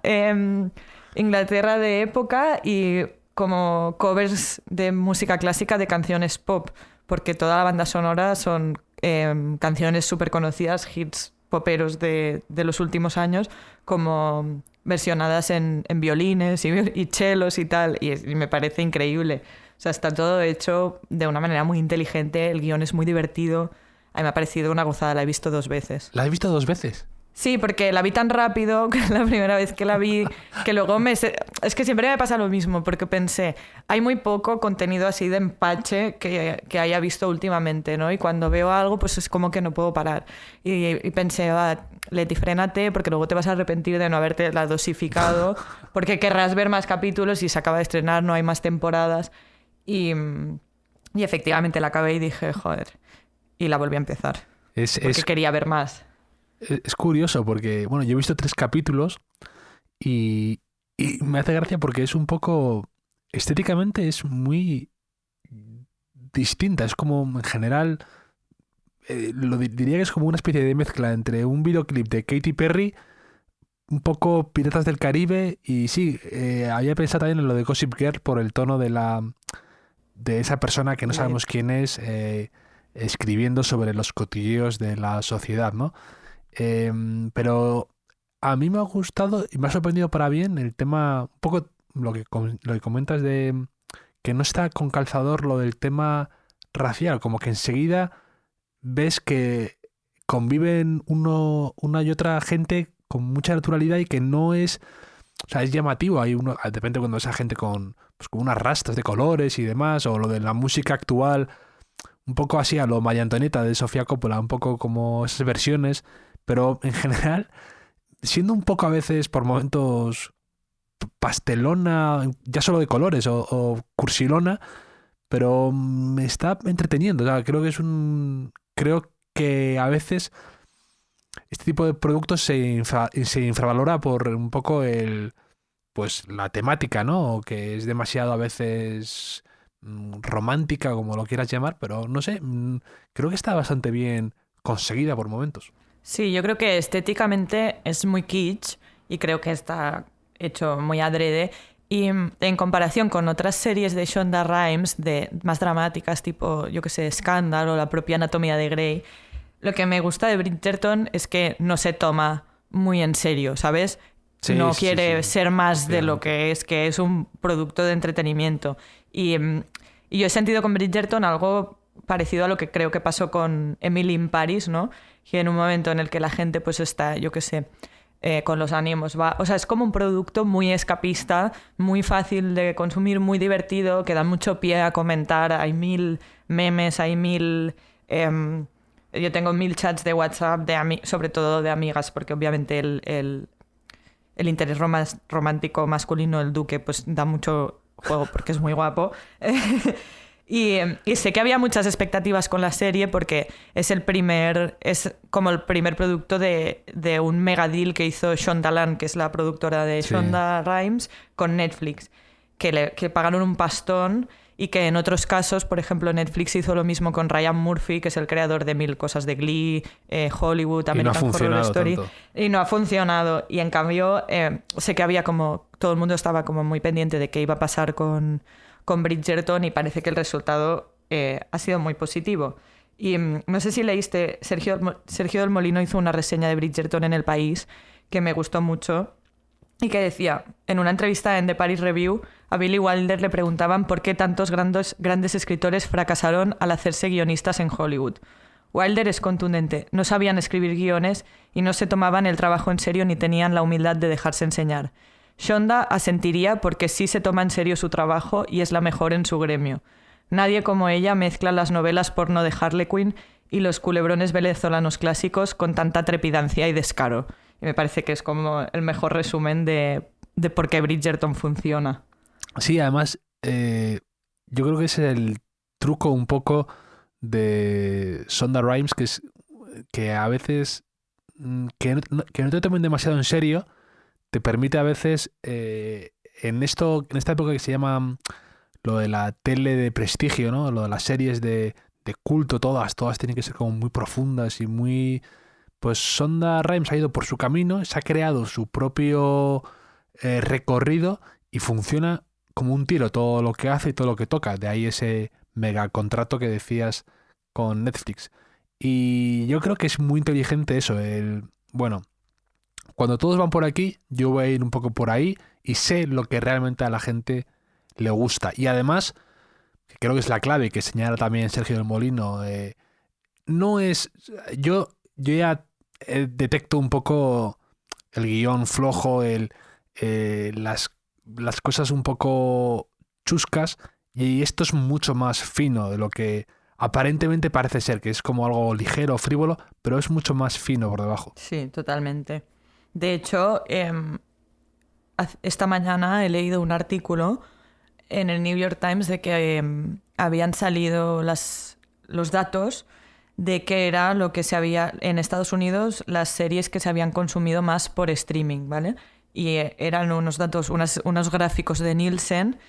Inglaterra de época y como covers de música clásica de canciones pop, porque toda la banda sonora son canciones súper conocidas, hits poperos de los últimos años, como versionadas en violines y chelos y tal, y me parece increíble. O sea, está todo hecho de una manera muy inteligente, el guión es muy divertido. A mí me ha parecido una gozada, la he visto 2 veces. ¿La has visto 2 veces? Sí, porque la vi tan rápido que la primera vez que la vi, que luego es que siempre me pasa lo mismo, porque pensé, hay muy poco contenido así de empache que haya visto últimamente, ¿no? Y cuando veo algo, pues es como que no puedo parar. Y pensé, Leti, frénate, porque luego te vas a arrepentir de no haberte la dosificado, porque querrás ver más capítulos y se acaba de estrenar, no hay más temporadas. Y efectivamente la acabé y dije, joder, y la volví a empezar, porque quería ver más. Es curioso porque, bueno, yo he visto 3 capítulos y me hace gracia porque es un poco... Estéticamente es muy distinta. Es como, en general, diría que es como una especie de mezcla entre un videoclip de Katy Perry, un poco Piratas del Caribe y sí, había pensado también en lo de Gossip Girl por el tono de esa persona que no sabemos quién es, escribiendo sobre los cotilleos de la sociedad, ¿no? Pero a mí me ha gustado y me ha sorprendido para bien el tema, un poco lo que comentas de que no está con calzador lo del tema racial, como que enseguida ves que conviven una y otra gente con mucha naturalidad y que no es, o sea, es llamativo. Hay uno, de repente cuando esa gente con unas rastas de colores y demás, o lo de la música actual, un poco así a lo María Antonieta de Sofía Coppola, un poco como esas versiones. Pero en general, siendo un poco a veces por momentos pastelona, ya solo de colores, o cursilona, pero me está entreteniendo. O sea, creo que a veces este tipo de productos se infravalora por un poco pues la temática, ¿no? O que es demasiado a veces romántica, como lo quieras llamar, pero no sé, creo que está bastante bien conseguida por momentos. Sí, yo creo que estéticamente es muy kitsch y creo que está hecho muy adrede. Y en comparación con otras series de Shonda Rhimes, más dramáticas, tipo, yo que sé, Scandal o la propia Anatomía de Grey, lo que me gusta de Bridgerton es que no se toma muy en serio, ¿sabes? Sí, no sí, quiere sí. ser más de lo que es un producto de entretenimiento. Y yo he sentido con Bridgerton algo parecido a lo que creo que pasó con Emily in Paris, ¿no? Que en un momento en el que la gente pues está, yo qué sé, con los ánimos va... O sea, es como un producto muy escapista, muy fácil de consumir, muy divertido, que da mucho pie a comentar. Hay 1000 memes, hay 1000... yo tengo 1000 chats de WhatsApp, sobre todo de amigas, porque obviamente el interés romántico masculino, el duque, pues da mucho juego porque es muy guapo. Y sé que había muchas expectativas con la serie porque es como el primer producto de un mega deal que hizo Shondaland, que es la productora de Shonda Rhimes, con Netflix, que pagaron un pastón y que en otros casos, por ejemplo, Netflix hizo lo mismo con Ryan Murphy, que es el creador de 1000 cosas de Glee, Hollywood, American Horror Story. Tanto. Y no ha funcionado. Y en cambio, sé que había como... Todo el mundo estaba como muy pendiente de qué iba a pasar con Bridgerton y parece que el resultado ha sido muy positivo. Y no sé si leíste, Sergio del Molino hizo una reseña de Bridgerton en El País que me gustó mucho y que decía, en una entrevista en The Paris Review, a Billy Wilder le preguntaban por qué tantos grandes escritores fracasaron al hacerse guionistas en Hollywood. Wilder es contundente, no sabían escribir guiones y no se tomaban el trabajo en serio ni tenían la humildad de dejarse enseñar. Shonda asentiría porque sí se toma en serio su trabajo y es la mejor en su gremio. Nadie como ella mezcla las novelas porno de Harlequin y los culebrones venezolanos clásicos con tanta trepidancia y descaro. Y me parece que es como el mejor resumen de por qué Bridgerton funciona. Sí, además, yo creo que ese es el truco un poco de Shonda Rhimes, que es que a veces que no te tomen demasiado en serio, te permite a veces en esta época que se llama lo de la tele de prestigio, ¿no? Lo de las series de de culto todas tienen que ser como muy profundas y muy... Pues Shonda Rhimes ha ido por su camino, se ha creado su propio recorrido y funciona como un tiro todo lo que hace y todo lo que toca. De ahí ese mega contrato que decías con Netflix. Y yo creo que es muy inteligente eso. Bueno, cuando todos van por aquí, yo voy a ir un poco por ahí y sé lo que realmente a la gente le gusta. Y además, que creo que es la clave que señala también Sergio del Molino, no es... Yo ya detecto un poco el guión flojo, las cosas un poco chuscas, y esto es mucho más fino de lo que aparentemente parece ser, que es como algo ligero, frívolo, pero es mucho más fino por debajo. Sí, totalmente. De hecho, esta mañana he leído un artículo en el New York Times de que habían salido los datos de que era lo que se había en Estados Unidos, las series que se habían consumido más por streaming, ¿vale? Y eran unos datos, unos gráficos de Nielsen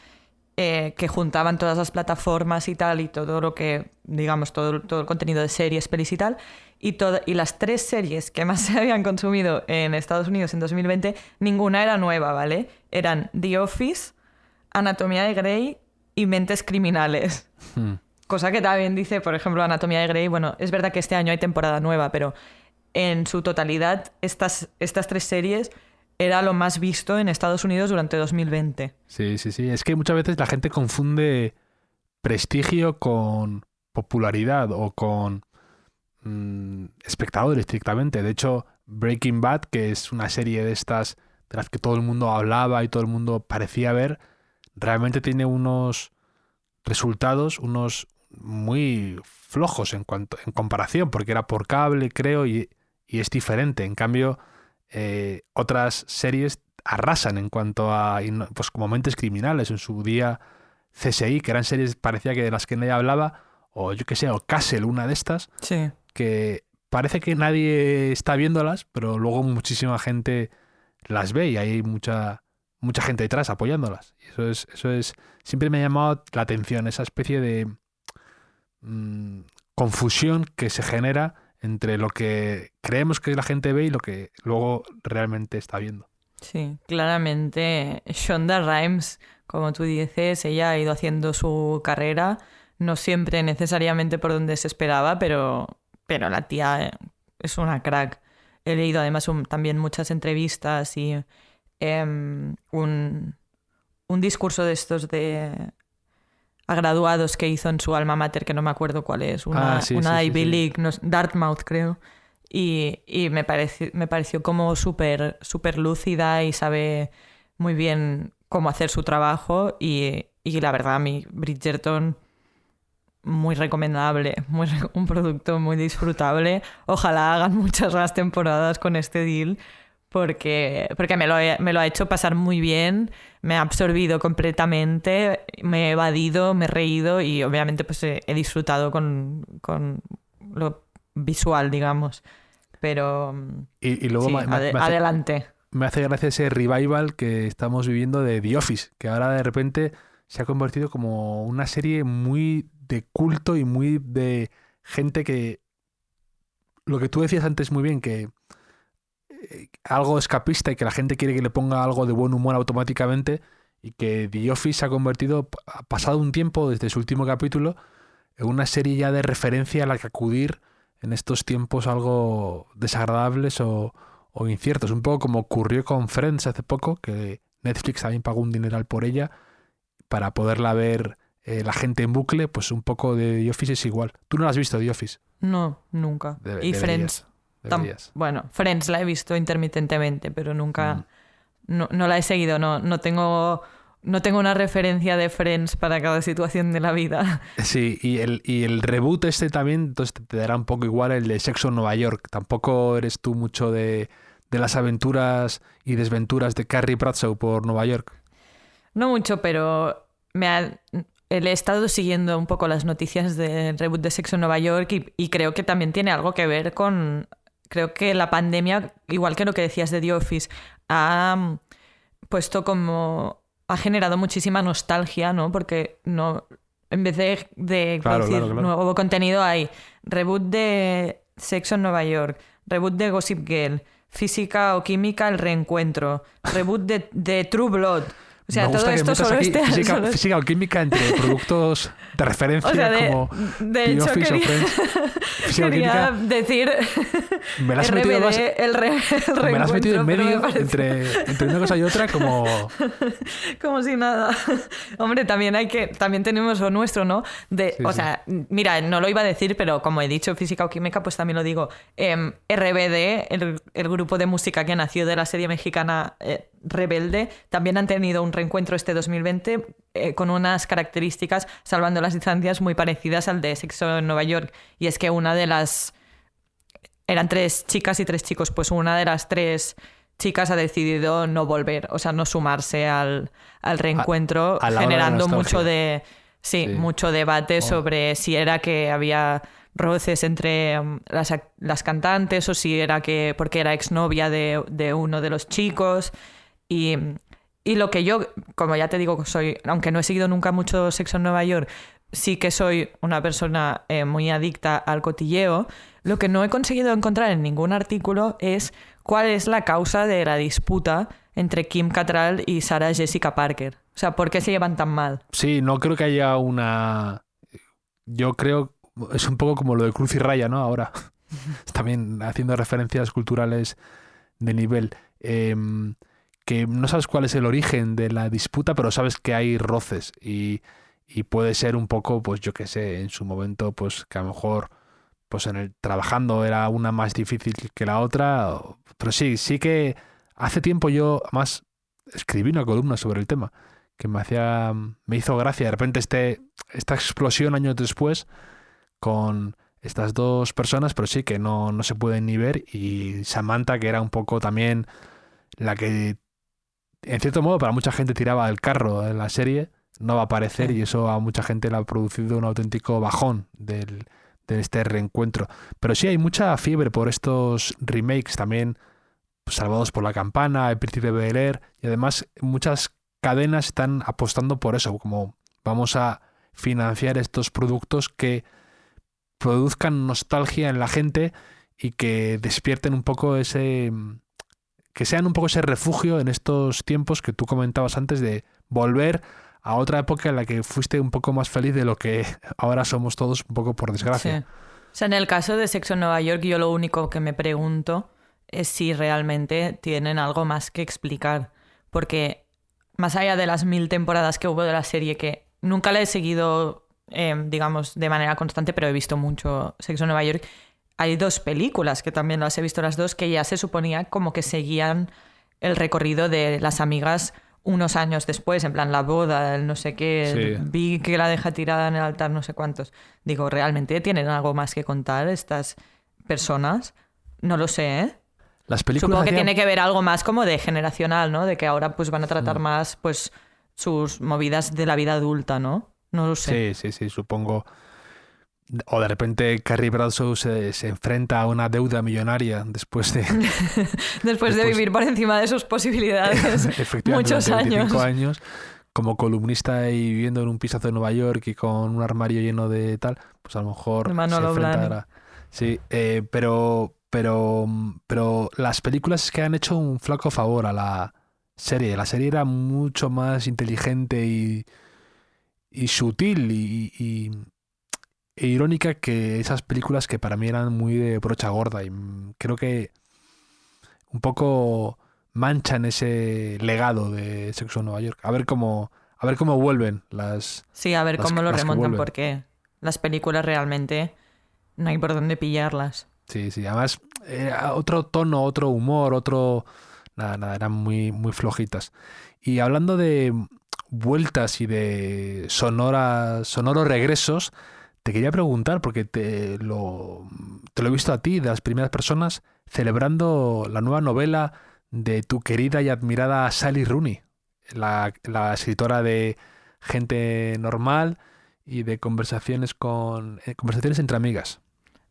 que juntaban todas las plataformas y tal, y todo lo que, digamos, todo el contenido de series, pelis y tal, y las 3 series que más se habían consumido en Estados Unidos en 2020, ninguna era nueva, ¿vale? Eran The Office, Anatomía de Grey y Mentes Criminales. Cosa que también dice, por ejemplo, Anatomía de Grey, bueno, es verdad que este año hay temporada nueva, pero en su totalidad estas 3 series era lo más visto en Estados Unidos durante 2020. Sí. Es que muchas veces la gente confunde prestigio con popularidad o con espectadores directamente. De hecho, Breaking Bad, que es una serie de estas de las que todo el mundo hablaba y todo el mundo parecía ver, realmente tiene unos resultados, unos muy flojos en comparación, porque era por cable, creo, y es diferente. En cambio, otras series arrasan en cuanto a, pues como Mentes Criminales, en su día CSI, que eran series parecía que de las que nadie hablaba, o yo que sé, o Castle, una de estas, sí, que parece que nadie está viéndolas, pero luego muchísima gente las ve y hay mucha gente detrás apoyándolas. Y eso es siempre me ha llamado la atención, esa especie de confusión que se genera entre lo que creemos que la gente ve y lo que luego realmente está viendo. Sí, claramente Shonda Rhimes, como tú dices, ella ha ido haciendo su carrera, no siempre necesariamente por donde se esperaba, pero la tía es una crack. He leído además también muchas entrevistas y un discurso de estos a graduados que hizo en su alma mater, que no me acuerdo cuál es, una Ivy League, no, Dartmouth creo, y me pareció como súper lúcida y sabe muy bien cómo hacer su trabajo, y la verdad a mí Bridgerton muy recomendable, un producto muy disfrutable. Ojalá hagan muchas más temporadas con este deal, porque me lo ha hecho pasar muy bien, me ha absorbido completamente, me he evadido, me he reído y obviamente pues he disfrutado con lo visual, digamos. Pero y luego sí, adelante. Me hace gracia ese revival que estamos viviendo de The Office, que ahora de repente se ha convertido como una serie muy de culto y muy de gente que... Lo que tú decías antes muy bien, que algo escapista y que la gente quiere que le ponga algo de buen humor automáticamente, y que The Office se ha convertido, pasado un tiempo desde su último capítulo, en una serie ya de referencia a la que acudir en estos tiempos algo desagradables o inciertos. Un poco como ocurrió con Friends hace poco, que Netflix también pagó un dineral por ella para poderla ver la gente en bucle. Pues un poco de The Office es igual. ¿Tú no la has visto, The Office? No, nunca. Y Friends... Bueno, Friends la he visto intermitentemente, pero nunca... No la he seguido, no tengo una referencia de Friends para cada situación de la vida. Sí, y el reboot este también, entonces te dará un poco igual, el de Sexo en Nueva York. Tampoco eres tú mucho de las aventuras y desventuras de Carrie Bradshaw por Nueva York. No mucho, pero he estado siguiendo un poco las noticias del reboot de Sexo en Nueva York y creo que también tiene algo que ver con... Creo que la pandemia, igual que lo que decías de The Office, ha puesto como... Ha generado muchísima nostalgia, ¿no? Porque en vez de Claro, producir claro. nuevo contenido, hay reboot de Sexo en Nueva York, reboot de Gossip Girl, Física o Química, El Reencuentro, reboot de True Blood. O sea, Me gusta todo que esto metas solo aquí este solo física o química entre productos de referencia O sea, como de The hecho, Office o quería, Friends. Física o quería química, decir me la has metido RBD, más- el me la has metido en reencuentro, pero me medio parece entre una cosa y otra como... como si nada. Hombre, también tenemos lo nuestro, ¿no? Sí, O sí. sea, mira, no lo iba a decir, pero como he dicho Física o Química, pues también lo digo. RBD, el grupo de música que nació de la serie mexicana Rebelde, también han tenido un reencuentro este 2020 con unas características, salvando las distancias, muy parecidas al de Sexo en Nueva York. Y es que una de las... Eran 3 chicas y 3 chicos, pues una de las 3 chicas ha decidido no volver, o sea, no sumarse al reencuentro, a la hora de generando la mucho nostalgia. sí, Sí. mucho debate sobre si era que había roces entre las cantantes o si era que porque era exnovia de uno de los chicos y lo que yo, como ya te digo, soy, aunque no he seguido nunca mucho Sexo en Nueva York, sí que soy una persona muy adicta al cotilleo. Lo que no he conseguido encontrar en ningún artículo es cuál es la causa de la disputa entre Kim Cattrall y Sarah Jessica Parker. O sea, ¿por qué se llevan tan mal? Sí, no creo que haya una... Yo creo... Es un poco como lo de Cruz y Raya, ¿no? Ahora. También haciendo referencias culturales de nivel. Que no sabes cuál es el origen de la disputa, pero sabes que hay roces. Y puede ser un poco, pues yo qué sé, en su momento, pues que a lo mejor pues trabajando era una más difícil que la otra. Pero sí que hace tiempo yo, además, escribí una columna sobre el tema que me hizo gracia. De repente esta explosión años después con estas dos personas, pero sí que no se pueden ni ver. Y Samantha, que era un poco también la que, en cierto modo, para mucha gente tiraba el carro en la serie, no va a aparecer, Sí. y eso a mucha gente le ha producido un auténtico bajón de este reencuentro. Pero sí hay mucha fiebre por estos remakes también, pues, Salvados por la Campana, El Príncipe de Bel-Air, y además muchas cadenas están apostando por eso, como vamos a financiar estos productos que produzcan nostalgia en la gente y que despierten un poco que sean un poco ese refugio en estos tiempos que tú comentabas antes, de volver a otra época en la que fuiste un poco más feliz de lo que ahora somos todos, un poco por desgracia. Sí. O sea, en el caso de Sexo en Nueva York, yo lo único que me pregunto es si realmente tienen algo más que explicar. Porque más allá de las 1000 temporadas que hubo de la serie, que nunca la he seguido, digamos, de manera constante, pero he visto mucho Sexo en Nueva York, hay 2 películas, que también las he visto las 2, que ya se suponía como que seguían el recorrido de las amigas unos años después, en plan la boda, el no sé qué, Sí. vi que la deja tirada en el altar, no sé cuántos. Digo, ¿realmente tienen algo más que contar estas personas? No lo sé, ¿eh? Las películas Supongo que hacían- tiene que ver algo más como de generacional, ¿no? De que ahora pues van a tratar más pues sus movidas de la vida adulta, ¿no? No lo sé. Sí, supongo. O de repente Carrie Bradshaw se enfrenta a una deuda millonaria después de Después de vivir por encima de sus posibilidades efectivamente muchos durante 25 años. años como columnista y viviendo en un pisazo de Nueva York y con un armario lleno de tal, pues a lo mejor De Manolo se enfrenta Blahnik. Sí, pero las películas es que han hecho un flaco favor a la serie. La serie era mucho más inteligente y sutil e irónica que esas películas que para mí eran muy de brocha gorda, y creo que un poco manchan ese legado de Sexo en Nueva York. A ver cómo vuelven las... Sí, a ver Las cómo que- lo las que remontan, vuelven. porque las películas realmente no hay por dónde pillarlas. Sí, además otro tono, otro humor, nada, eran muy, muy flojitas. Y hablando de vueltas y de sonoros regresos, te quería preguntar, porque te lo he visto a ti, de las primeras personas, celebrando la nueva novela de tu querida y admirada Sally Rooney, la escritora de Gente Normal y de conversaciones entre amigas.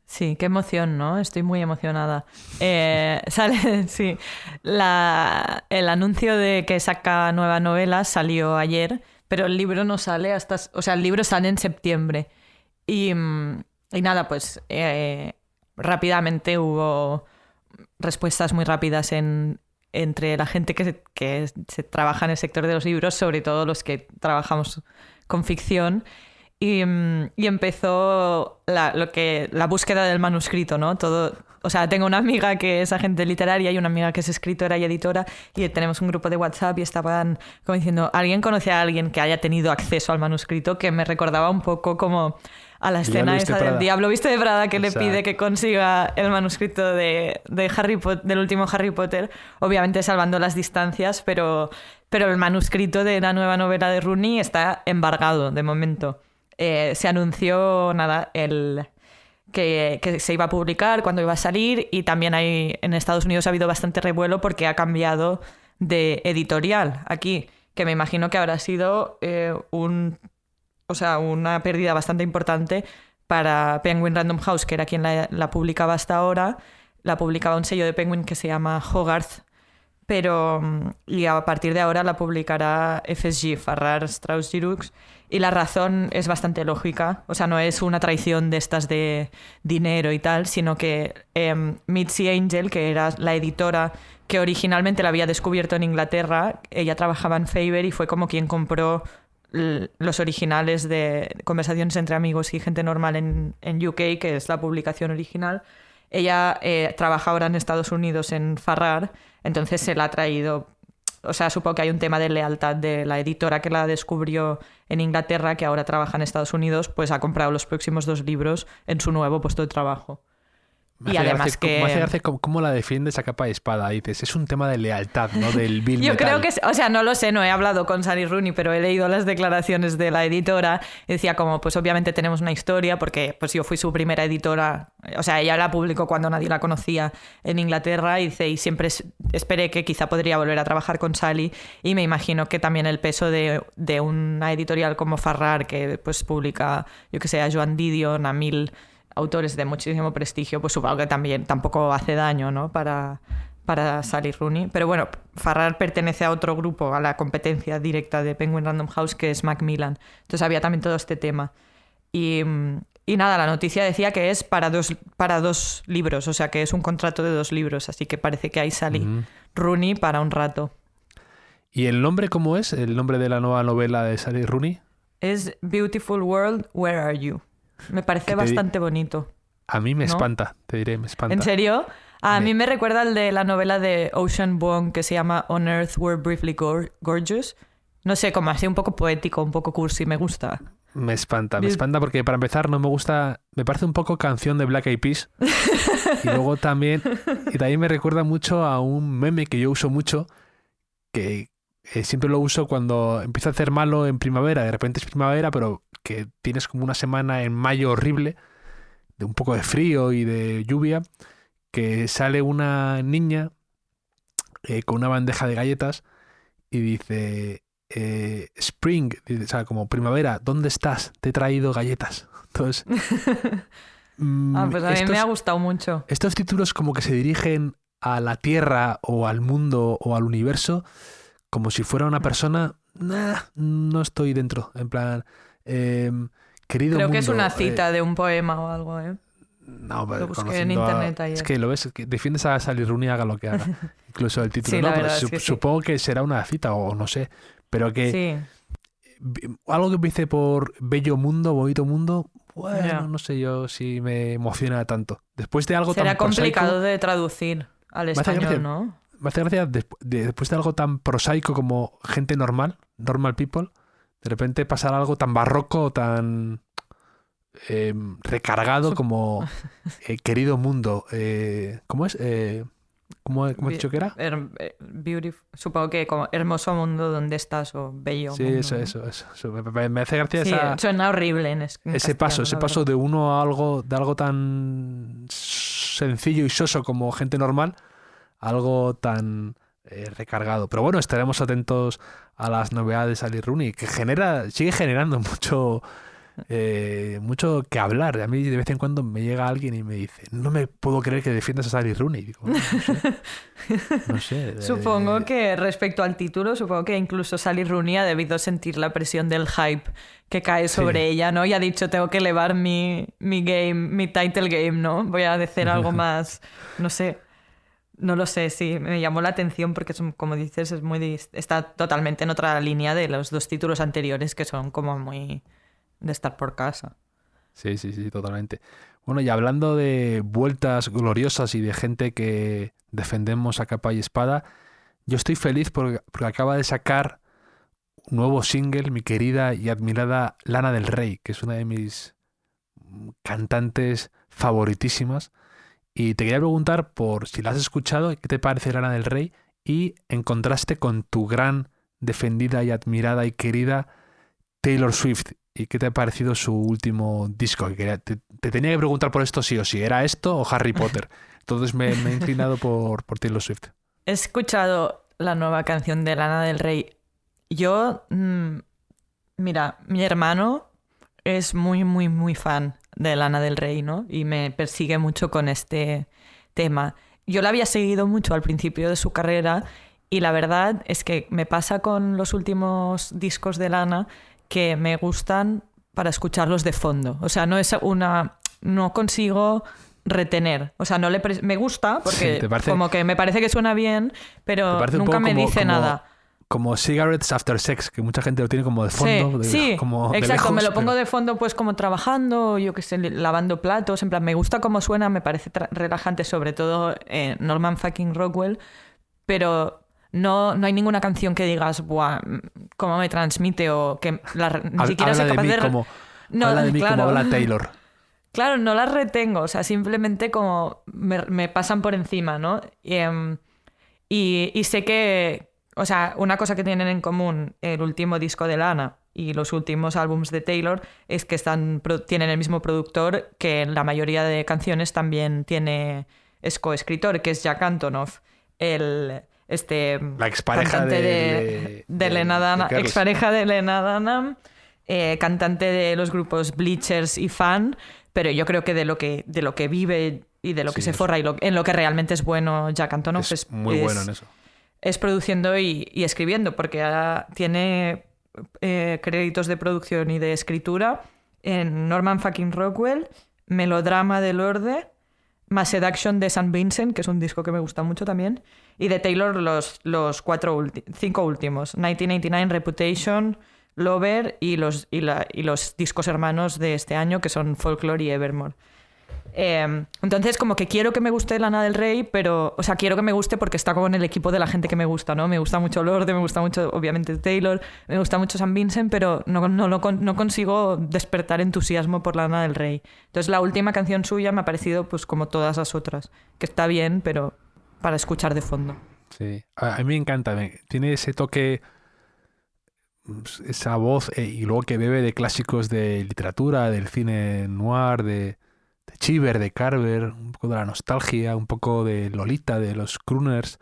Sí, qué emoción, ¿no? Estoy muy emocionada. Sí, el anuncio de que saca nueva novela salió ayer, pero el libro no sale hasta... O sea, el libro sale en septiembre. Y nada, pues rápidamente hubo respuestas muy rápidas entre la gente que se trabaja en el sector de los libros, sobre todo los que trabajamos con ficción. Y empezó la búsqueda del manuscrito, ¿no? Todo, o sea, tengo una amiga que es agente literaria y una amiga que es escritora y editora, y tenemos un grupo de WhatsApp y estaban como diciendo, ¿alguien conoce a alguien que haya tenido acceso al manuscrito? Que me recordaba un poco como a la escena esa del Diablo Viste de Prada, que le pide que consiga el manuscrito de Harry Potter, del último Harry Potter, obviamente salvando las distancias, pero el manuscrito de la nueva novela de Rooney está embargado de momento. Se anunció que se iba a publicar, cuándo iba a salir, y también en Estados Unidos ha habido bastante revuelo porque ha cambiado de editorial aquí, que me imagino que habrá sido una pérdida bastante importante para Penguin Random House, que era quien la publicaba hasta ahora. La publicaba un sello de Penguin que se llama Hogarth, y a partir de ahora la publicará FSG, Farrar, Straus Giroux, y la razón es bastante lógica. O sea, no es una traición de estas de dinero y tal, sino que Mitzi Angel, que era la editora que originalmente la había descubierto en Inglaterra, ella trabajaba en Faber y fue como quien compró los originales de Conversaciones entre amigos y gente normal en UK, que es la publicación original. Ella trabaja ahora en Estados Unidos en Farrar, entonces se la ha traído. O sea, supongo que hay un tema de lealtad de la editora que la descubrió en Inglaterra, que ahora trabaja en Estados Unidos, pues ha comprado los próximos 2 libros en su nuevo puesto de trabajo. Y además me hace gracia cómo la defiendes a capa de espada. Dices, es un tema de lealtad, no del Bill Yo metal. creo que, o sea, no lo sé, no he hablado con Sally Rooney, pero he leído las declaraciones de la editora. Decía como, pues obviamente tenemos una historia, porque pues yo fui su primera editora. O sea, ella la publicó cuando nadie la conocía en Inglaterra, y dice, y siempre esperé que quizá podría volver a trabajar con Sally, y me imagino que también el peso de una editorial como Farrar, que pues publica, yo que sé, a Joan Didion, a 1000 autores de muchísimo prestigio, pues supongo que también tampoco hace daño, ¿no? para Sally Rooney. Pero bueno, Farrar pertenece a otro grupo, a la competencia directa de Penguin Random House, que es Macmillan. Entonces había también todo este tema. Y nada, la noticia decía que es para dos libros, o sea que es un contrato de 2 libros, así que parece que hay Sally Rooney para un rato. ¿Y el nombre cómo es? ¿El nombre de la nueva novela de Sally Rooney? Es Beautiful World, Where Are You? Me parece bastante bonito. A mí me espanta, te diré, me espanta. ¿En serio? A mí me recuerda el de la novela de Ocean Vuong que se llama On Earth We're Briefly Gorgeous. No sé, como así un poco poético, un poco cursi, me gusta. Me espanta porque para empezar no me gusta, me parece un poco canción de Black Eyed Peas. Y luego también me recuerda mucho a un meme que yo uso mucho, que siempre lo uso cuando empieza a hacer malo en primavera. De repente es primavera, pero que tienes como una semana en mayo horrible, de un poco de frío y de lluvia, que sale una niña con una bandeja de galletas y dice Spring, o sea, como primavera, ¿dónde estás? Te he traído galletas. Entonces, pues a mí me ha gustado mucho. Estos títulos como que se dirigen a la Tierra o al mundo o al universo como si fuera una persona. No estoy dentro, en plan... querido Creo mundo, que es una cita de un poema o algo, ¿eh? No, pero lo busqué en internet ayer. Es que lo ves, que defiendes a Sally Rooney, haga lo que haga. Incluso el título. Sí, no, la pero verdad es que supongo que será una cita o no sé. Pero que algo que empiece por bello mundo, bonito mundo, bueno, no sé yo si me emociona tanto. Después de algo será tan complicado prosaico, de traducir al español, ¿no? Me hace gracia después de algo tan prosaico como gente normal, normal people, de repente pasar algo tan barroco, tan recargado como querido mundo. ¿Cómo es? ¿Cómo he dicho que era? Supongo que como hermoso mundo donde estás o bello sí, mundo. Eso. Me hace gracia sí, suena horrible en ese paso de uno a algo tan sencillo y soso como gente normal a algo tan recargado. Pero bueno, estaremos atentos a las novedades de Sally Rooney, que sigue generando mucho que hablar. A mí de vez en cuando me llega alguien y me dice, no me puedo creer que defiendas a Sally Rooney. Digo, no sé. No sé. Supongo que respecto al título, supongo que incluso Sally Rooney ha debido sentir la presión del hype que cae sobre ella, ¿no? Y ha dicho, tengo que elevar mi title game, ¿no? Voy a decir algo más, no sé. No lo sé, sí, me llamó la atención porque, como dices, está totalmente en otra línea de los dos títulos anteriores que son como muy de estar por casa. Sí, totalmente. Bueno, y hablando de vueltas gloriosas y de gente que defendemos a capa y espada, yo estoy feliz porque acaba de sacar un nuevo single mi querida y admirada Lana del Rey, que es una de mis cantantes favoritísimas. Y te quería preguntar por si la has escuchado, qué te parece Lana del Rey y en contraste con tu gran defendida y admirada y querida Taylor Swift. ¿Y qué te ha parecido su último disco? Te tenía que preguntar por esto sí o sí. ¿Era esto o Harry Potter? Entonces me he inclinado por Taylor Swift. He escuchado la nueva canción de Lana del Rey. Yo, mira, mi hermano es muy, muy, muy fan de Lana del Rey, ¿no? Y me persigue mucho con este tema. Yo la había seguido mucho al principio de su carrera y la verdad es que me pasa con los últimos discos de Lana que me gustan para escucharlos de fondo. O sea, no consigo retener. O sea, me gusta porque sí, como que me parece que suena bien, pero nunca me dice nada. Como Cigarettes After Sex, que mucha gente lo tiene como de fondo. Sí, como exacto. De lejos, me lo pongo de fondo pues como trabajando, yo qué sé, lavando platos. En plan, me gusta cómo suena, me parece relajante, sobre todo Norman fucking Rockwell, pero no hay ninguna canción que digas, buah, cómo me transmite o que ni siquiera soy capaz de... Habla de mí como habla Taylor. Claro, no las retengo, o sea, simplemente como me pasan por encima, ¿no? Y sé que... O sea, una cosa que tienen en común el último disco de Lana y los últimos álbumes de Taylor es que tienen el mismo productor que en la mayoría de canciones también es coescritor, que es Jack Antonoff, la expareja de Lena Dunham, expareja de Lena Dunham, cantante de los grupos Bleachers y Fan, pero yo creo que de lo que vive y de lo que se forra y en lo que realmente es bueno Jack Antonoff es muy bueno en eso. Es produciendo y escribiendo, porque tiene créditos de producción y de escritura en Norman fucking Rockwell, Melodrama de Lorde, más Seduction de St. Vincent, que es un disco que me gusta mucho también, y de Taylor los 5 últimos, 1989, Reputation, Lover y los discos hermanos de este año, que son Folklore y Evermore. Entonces como que quiero que me guste Lana del Rey, pero, o sea, quiero que me guste porque está como en el equipo de la gente que me gusta, ¿no? Me gusta mucho Lorde, me gusta mucho, obviamente, Taylor, me gusta mucho St. Vincent, pero no consigo despertar entusiasmo por Lana del Rey. Entonces la última canción suya me ha parecido pues como todas las otras, que está bien, pero para escuchar de fondo. Sí, a mí me encanta, tiene ese toque, esa voz, y luego que bebe de clásicos de literatura, del cine noir, de Cheever, de Carver, un poco de la nostalgia, un poco de Lolita, de los crooners.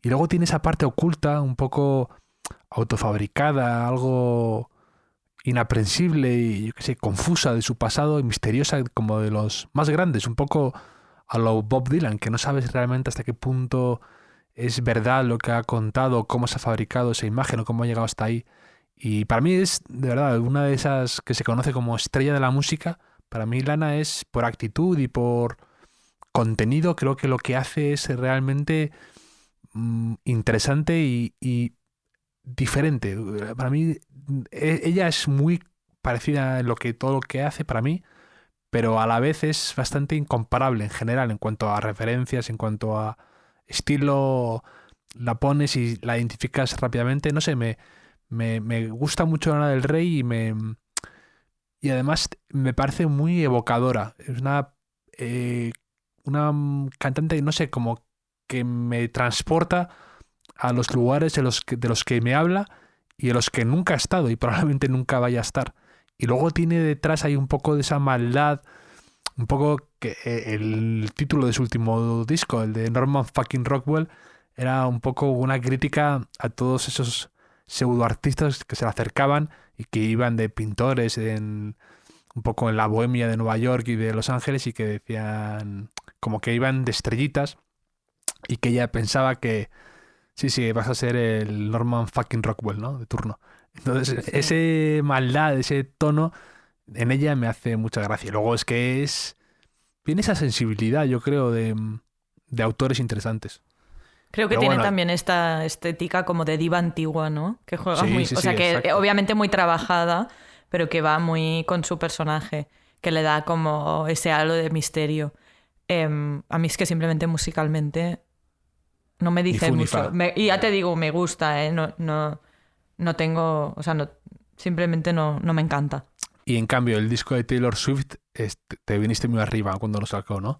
Y luego tiene esa parte oculta, un poco autofabricada, algo inaprensible y, yo qué sé, confusa de su pasado y misteriosa como de los más grandes. Un poco a lo Bob Dylan, que no sabes realmente hasta qué punto es verdad lo que ha contado, cómo se ha fabricado esa imagen o cómo ha llegado hasta ahí. Y para mí es, de verdad, una de esas que se conoce como estrella de la música. Para mí Lana es por actitud y por contenido, creo que lo que hace es realmente interesante y diferente. Para mí ella es muy parecida en todo lo que hace para mí, pero a la vez es bastante incomparable en general en cuanto a referencias, en cuanto a estilo. La pones y la identificas rápidamente. No sé, me gusta mucho Lana del Rey y además me parece muy evocadora. Es una cantante, no sé, como que me transporta a los lugares de los que me habla y en los que nunca ha estado y probablemente nunca vaya a estar. Y luego tiene detrás ahí un poco de esa maldad, un poco que el título de su último disco, el de Norman fucking Rockwell, era un poco una crítica a todos esos pseudoartistas que se le acercaban y que iban de pintores en un poco en la bohemia de Nueva York y de Los Ángeles y que decían como que iban de estrellitas y que ella pensaba que sí, vas a ser el Norman fucking Rockwell, ¿no? De turno. Entonces, Sí. ese maldad, ese tono en ella me hace mucha gracia. Luego es que tiene esa sensibilidad, yo creo, de autores interesantes. Creo que Pero tiene bueno, también esta estética como de diva antigua, ¿no? Que juega sí, muy... sí, O sea, sí, que exacto. obviamente muy trabajada, pero que va muy con su personaje, que le da como ese halo de misterio. A mí es que simplemente musicalmente no me Ni dice fu ni mucho. fa. Y ya te digo, me gusta, ¿eh? No tengo... O sea, simplemente no me encanta. Y en cambio, el disco de Taylor Swift, te viniste muy arriba cuando lo sacó, ¿no?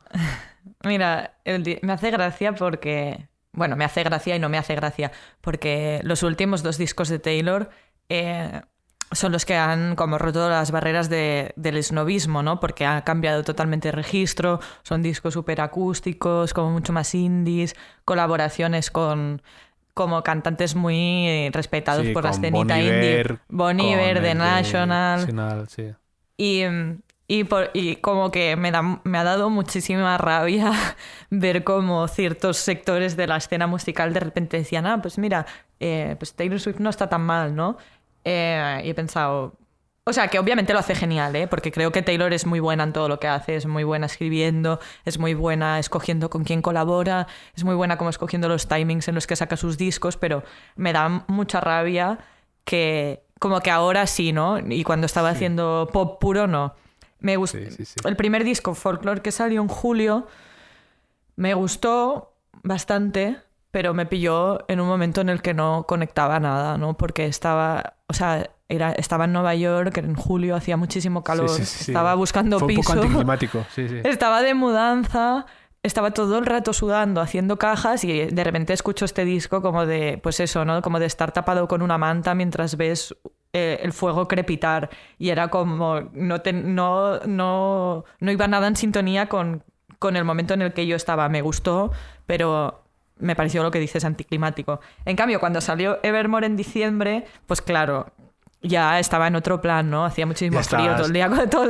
Mira, me hace gracia porque... Bueno, me hace gracia y no me hace gracia, porque los últimos 2 discos de Taylor son los que han como roto las barreras del esnovismo, ¿no? Porque ha cambiado totalmente de registro, son discos súper acústicos, como mucho más indies, colaboraciones con como cantantes muy respetados Sí, por la con escenita Bon indie. Iver, Bon Iver, con The el de National... National, sí. Y como que me ha dado muchísima rabia ver cómo ciertos sectores de la escena musical de repente decían, pues mira, pues Taylor Swift no está tan mal, ¿no? Y he pensado... O sea, que obviamente lo hace genial, ¿eh? Porque creo que Taylor es muy buena en todo lo que hace, es muy buena escribiendo, es muy buena escogiendo con quién colabora, es muy buena como escogiendo los timings en los que saca sus discos, pero me da mucha rabia que como que ahora sí, ¿no? Y cuando estaba haciendo pop puro, no. Me gustó. Sí. El primer disco, Folklore, que salió en julio, me gustó bastante, pero me pilló en un momento en el que no conectaba nada, ¿no? Porque estaba en Nueva York, en julio hacía muchísimo calor, Sí. estaba buscando Fue un piso, poco anticlimático, sí. estaba de mudanza, estaba todo el rato sudando, haciendo cajas y de repente escucho este disco como de, pues eso, ¿no? Como de estar tapado con una manta mientras ves el fuego crepitar y era como no iba nada en sintonía con el momento en el que yo estaba. Me gustó, pero me pareció lo que dices anticlimático. En cambio, cuando salió Evermore en diciembre, pues claro, ya estaba en otro plan, ¿no? Hacía muchísimo frío todo el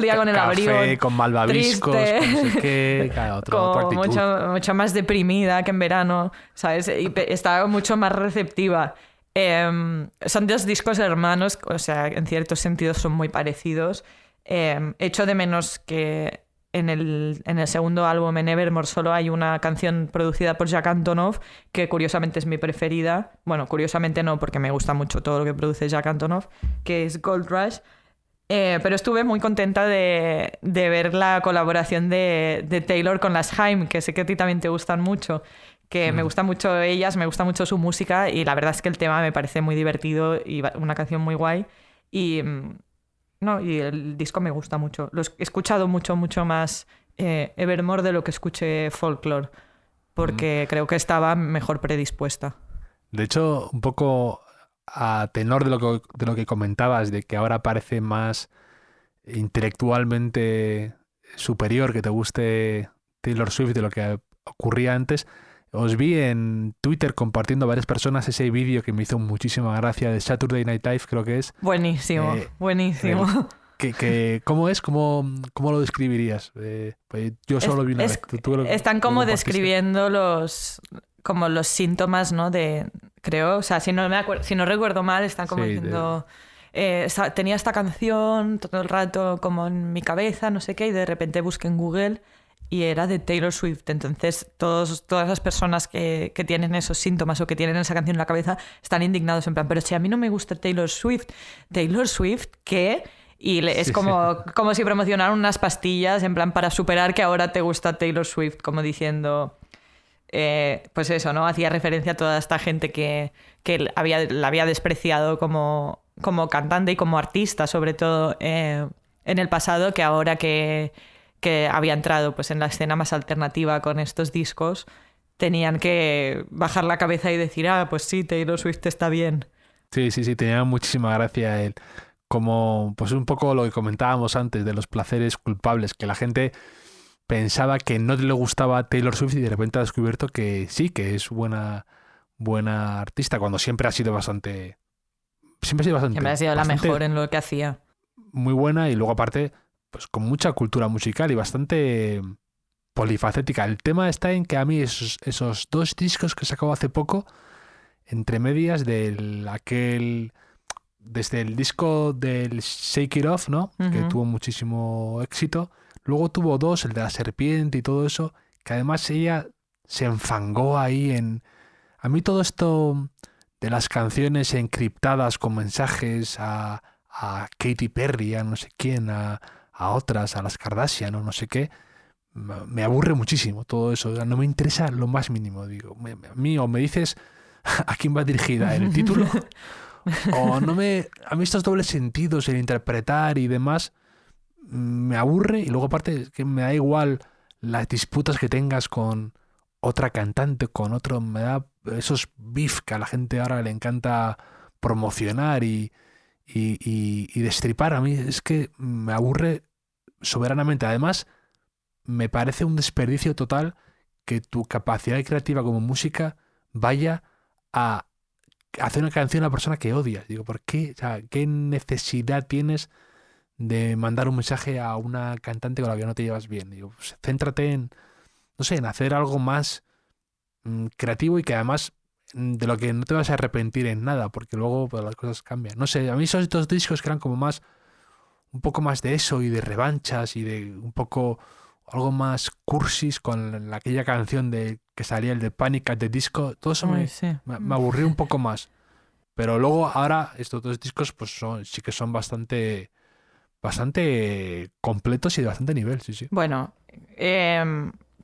día con el abrigo. Café, con malvaviscos, triste, con no sé qué, claro, otra como actitud. mucho más deprimida que en verano, ¿sabes? Y estaba mucho más receptiva. Son 2 discos hermanos, o sea, en ciertos sentidos son muy parecidos. Echo de menos que en el segundo álbum, en Evermore, solo hay una canción producida por Jack Antonoff, que curiosamente es mi preferida. Bueno, curiosamente no, porque me gusta mucho todo lo que produce Jack Antonoff, que es Gold Rush. Pero estuve muy contenta de ver la colaboración de Taylor con las Haim, que sé que a ti también te gustan mucho, que me gustan mucho ellas, me gusta mucho su música y la verdad es que el tema me parece muy divertido y una canción muy guay. Y y el disco me gusta mucho. He escuchado mucho más Evermore de lo que escuché Folklore, porque creo que estaba mejor predispuesta. De hecho, un poco a tenor de lo que comentabas, de que ahora parece más intelectualmente superior que te guste Taylor Swift de lo que ocurría antes, os vi en Twitter compartiendo varias personas ese vídeo que me hizo muchísima gracia de Saturday Night Live, creo que es. Buenísimo, buenísimo. ¿Cómo es? ¿Cómo lo describirías? Pues yo solo vi una vez. Están como describiendo los síntomas, ¿no? Creo, o sea, si no recuerdo mal, están como diciendo... tenía esta canción todo el rato como en mi cabeza, no sé qué, y de repente busqué en Google y era de Taylor Swift. Entonces todas las personas que tienen esos síntomas o que tienen esa canción en la cabeza están indignados en plan, pero si a mí no me gusta Taylor Swift, ¿qué? Y es como si promocionaran unas pastillas en plan para superar que ahora te gusta Taylor Swift, como diciendo... pues eso, ¿no? Hacía referencia a toda esta gente que la había despreciado como cantante y como artista, sobre todo en el pasado, que ahora que había entrado pues en la escena más alternativa con estos discos, tenían que bajar la cabeza y decir, pues sí, Taylor Swift está bien. Sí, tenía muchísima gracia él. Como, pues un poco lo que comentábamos antes de los placeres culpables, que la gente pensaba que no le gustaba Taylor Swift y de repente ha descubierto que sí, que es buena artista, cuando siempre ha sido Siempre ha sido la mejor en lo que hacía. Muy buena, y luego aparte pues con mucha cultura musical y bastante polifacética. El tema está en que a mí esos 2 discos que sacó hace poco, entre medias desde el disco del Shake It Off, ¿no? Que tuvo muchísimo éxito. Luego tuvo 2, el de la serpiente y todo eso, que además ella se enfangó ahí en... A mí todo esto de las canciones encriptadas con mensajes a Katy Perry, a no sé quién, a otras, a las Kardashian o no sé qué, me aburre muchísimo todo eso. O sea, no me interesa lo más mínimo. Digo, a mí o me dices a quién va dirigida en el título o no me... A mí estos dobles sentidos, el interpretar y demás, me aburre, y luego aparte es que me da igual las disputas que tengas con otra cantante, con otro, me da esos beef que a la gente ahora le encanta promocionar y destripar. A mí es que me aburre soberanamente. Además, me parece un desperdicio total que tu capacidad creativa como música vaya a hacer una canción a una persona que odias. Digo, ¿por qué? O sea, ¿qué necesidad tienes de mandar un mensaje a una cantante con la que no te llevas bien? Digo, pues, céntrate en, no sé, en hacer algo más creativo y que además de lo que no te vas a arrepentir en nada, porque luego pues, las cosas cambian. No sé, a mí esos 2 discos que eran como más, un poco más de eso y de revanchas y de un poco algo más cursis con aquella canción de que salía el de Panic at the Disco, todo eso me aburrió un poco más. Pero luego ahora estos 2 discos pues sí que son bastante completos y de bastante nivel, sí. Bueno, te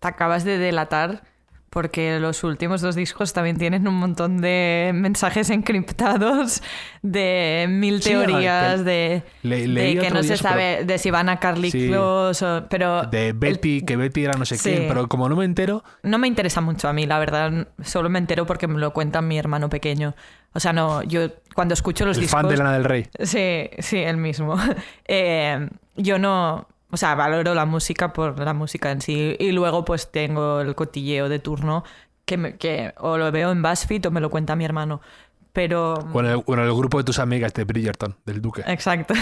acabas de delatar, porque los últimos 2 discos también tienen un montón de mensajes encriptados, de 1000 teorías, de que no se sabe de si van a Carly Close, pero... De Betty, que Betty era no sé quién, pero como no me entero... No me interesa mucho a mí, la verdad, solo me entero porque me lo cuenta mi hermano pequeño. O sea, no, yo cuando escucho los discos... El fan de Lana del Rey. Sí, el mismo. Yo no... O sea, valoro la música por la música en sí, y luego pues tengo el cotilleo de turno que o lo veo en BuzzFeed o me lo cuenta mi hermano. Pero... O en el grupo de tus amigas de Bridgerton, del Duque. Exacto.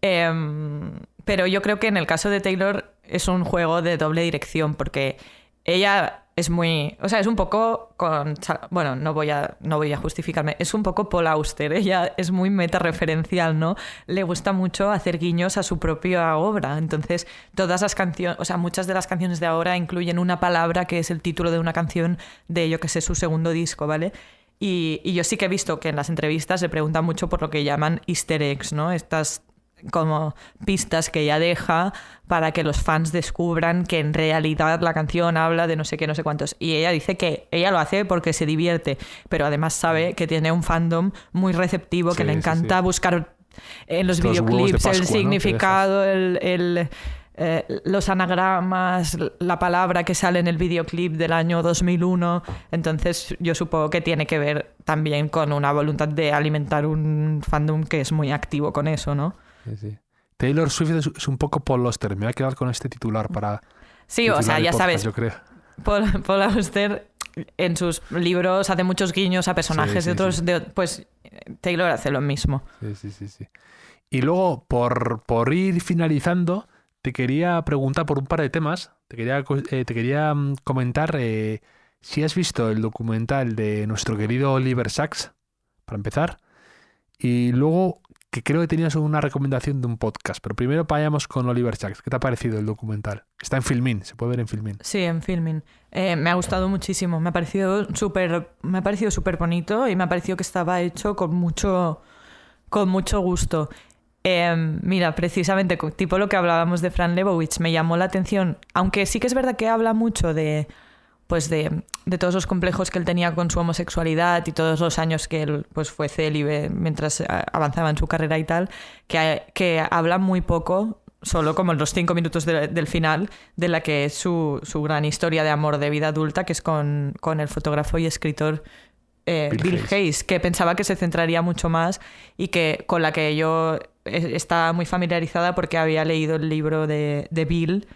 Pero yo creo que en el caso de Taylor es un juego de doble dirección, porque ella es muy... O sea, es un poco con... Bueno, no voy a justificarme. Es un poco Paul Auster. Ella es muy metareferencial, ¿no? Le gusta mucho hacer guiños a su propia obra. Entonces, todas las canciones... O sea, muchas de las canciones de ahora incluyen una palabra que es el título de una canción de, yo que sé, su segundo disco, ¿vale? Y yo sí que he visto que en las entrevistas se pregunta mucho por lo que llaman easter eggs, ¿no? Estas como pistas que ella deja para que los fans descubran que en realidad la canción habla de no sé qué, no sé cuántos. Y ella dice que ella lo hace porque se divierte, pero además sabe que tiene un fandom muy receptivo, que le encanta buscar en los videoclips el significado, ¿no? Los anagramas, la palabra que sale en el videoclip del año 2001. Entonces yo supongo que tiene que ver también con una voluntad de alimentar un fandom que es muy activo con eso, ¿no? Sí. Taylor Swift es un poco Paul Auster. Me voy a quedar con este titular para... Sí, o sea, ya podcast, sabes, yo creo. Paul Auster en sus libros hace muchos guiños a personajes de otros... Pues Taylor hace lo mismo. Sí. Y luego, por ir finalizando, te quería preguntar por un par de temas. Te quería comentar si has visto el documental de nuestro querido Oliver Sacks, para empezar. Y luego, que creo que tenías una recomendación de un podcast. Pero primero vayamos con Oliver Sacks. ¿Qué te ha parecido el documental? Está en Filmin, se puede ver en Filmin. Sí, en Filmin. Me ha gustado muchísimo. Me ha parecido súper bonito y me ha parecido que estaba hecho con mucho gusto. Mira, precisamente, tipo lo que hablábamos de Fran Lebowitz, me llamó la atención, aunque sí que es verdad que habla mucho de todos los complejos que él tenía con su homosexualidad y todos los años que él pues fue célibe mientras avanzaba en su carrera y tal, que habla muy poco, solo como en los 5 minutos del final, de la que es su gran historia de amor de vida adulta, que es con el fotógrafo y escritor Bill Hayes, que pensaba que se centraría mucho más y que con la que yo estaba muy familiarizada porque había leído el libro de Bill,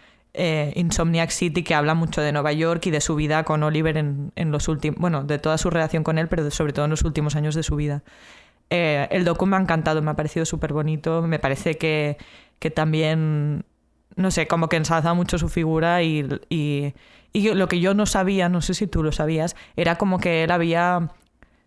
Insomniac City, que habla mucho de Nueva York y de su vida con Oliver en los últimos, bueno, de toda su relación con él, pero sobre todo en los últimos años de su vida. El docu me ha encantado, me ha parecido súper bonito, me parece que que también, no sé, como que ensalza mucho su figura y lo que yo no sabía, no sé si tú lo sabías, era como que él había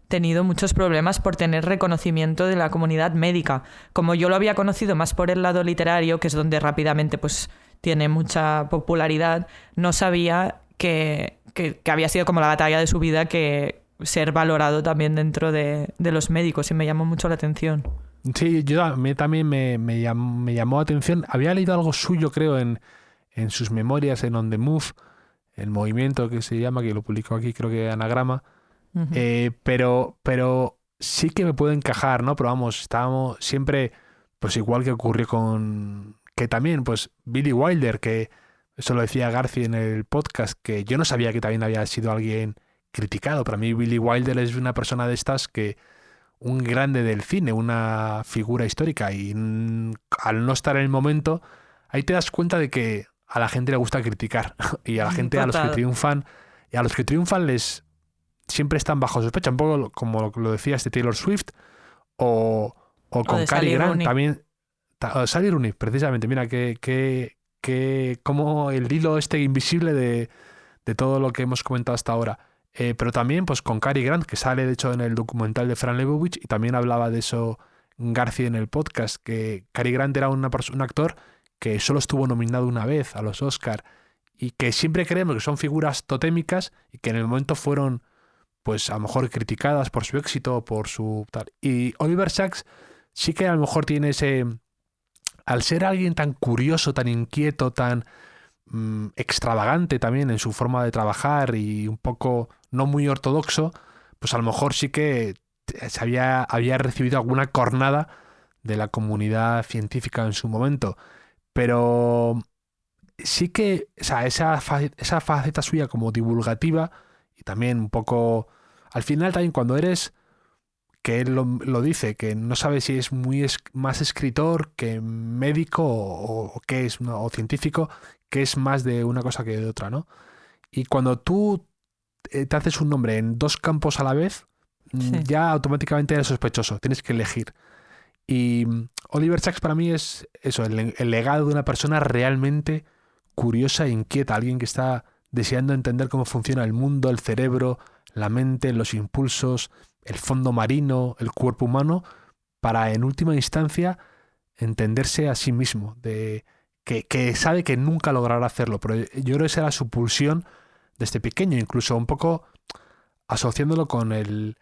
tenido muchos problemas por tener reconocimiento de la comunidad médica. Como yo lo había conocido más por el lado literario, que es donde rápidamente pues tiene mucha popularidad, no sabía que había sido como la batalla de su vida, que ser valorado también dentro de los médicos, y me llamó mucho la atención. Sí, a mí también me llamó la atención. Había leído algo suyo, creo, en sus memorias, en On the Move, el movimiento que se llama, que lo publicó aquí, creo que Anagrama. Uh-huh. Pero sí que me puede encajar, ¿no? Pero vamos, estábamos siempre, pues igual que ocurrió que también, pues Billy Wilder, que eso lo decía García en el podcast, que yo no sabía que también había sido alguien criticado. Para mí Billy Wilder es una persona de estas que, un grande del cine, una figura histórica, y al no estar en el momento, ahí te das cuenta de que a la gente le gusta criticar y a la gente, a los que triunfan les siempre están bajo sospecha, un poco como lo decía Taylor Swift o con Cary Grant Rooney. También. Sally Rooney, precisamente. Mira, como el hilo invisible de todo lo que hemos comentado hasta ahora. Pero también pues con Cary Grant, que sale de hecho en el documental de Fran Lebowitz, y también hablaba de eso García en el podcast, que Cary Grant era un actor que solo estuvo nominado una vez a los Oscar y que siempre creemos que son figuras totémicas y que en el momento fueron pues a lo mejor criticadas por su éxito, por su tal. Y Oliver Sacks sí que a lo mejor tiene ese... Al ser alguien tan curioso, tan inquieto, tan extravagante también en su forma de trabajar y un poco no muy ortodoxo, pues a lo mejor sí que había recibido alguna cornada de la comunidad científica en su momento. Pero sí que, o sea, esa faceta suya como divulgativa y también un poco... Al final también cuando eres... que él lo dice, que no sabe si es más escritor que médico o qué es, ¿no? O científico, que es más de una cosa que de otra, ¿no? Y cuando tú te haces un nombre en dos campos a la vez, sí, ya automáticamente eres sospechoso, tienes que elegir. Y Oliver Sacks para mí es eso, el legado de una persona realmente curiosa e inquieta, alguien que está deseando entender cómo funciona el mundo, el cerebro, la mente, los impulsos, el fondo marino, el cuerpo humano, para en última instancia entenderse a sí mismo, que sabe que nunca logrará hacerlo, pero yo creo que esa era su pulsión desde pequeño, incluso un poco asociándolo con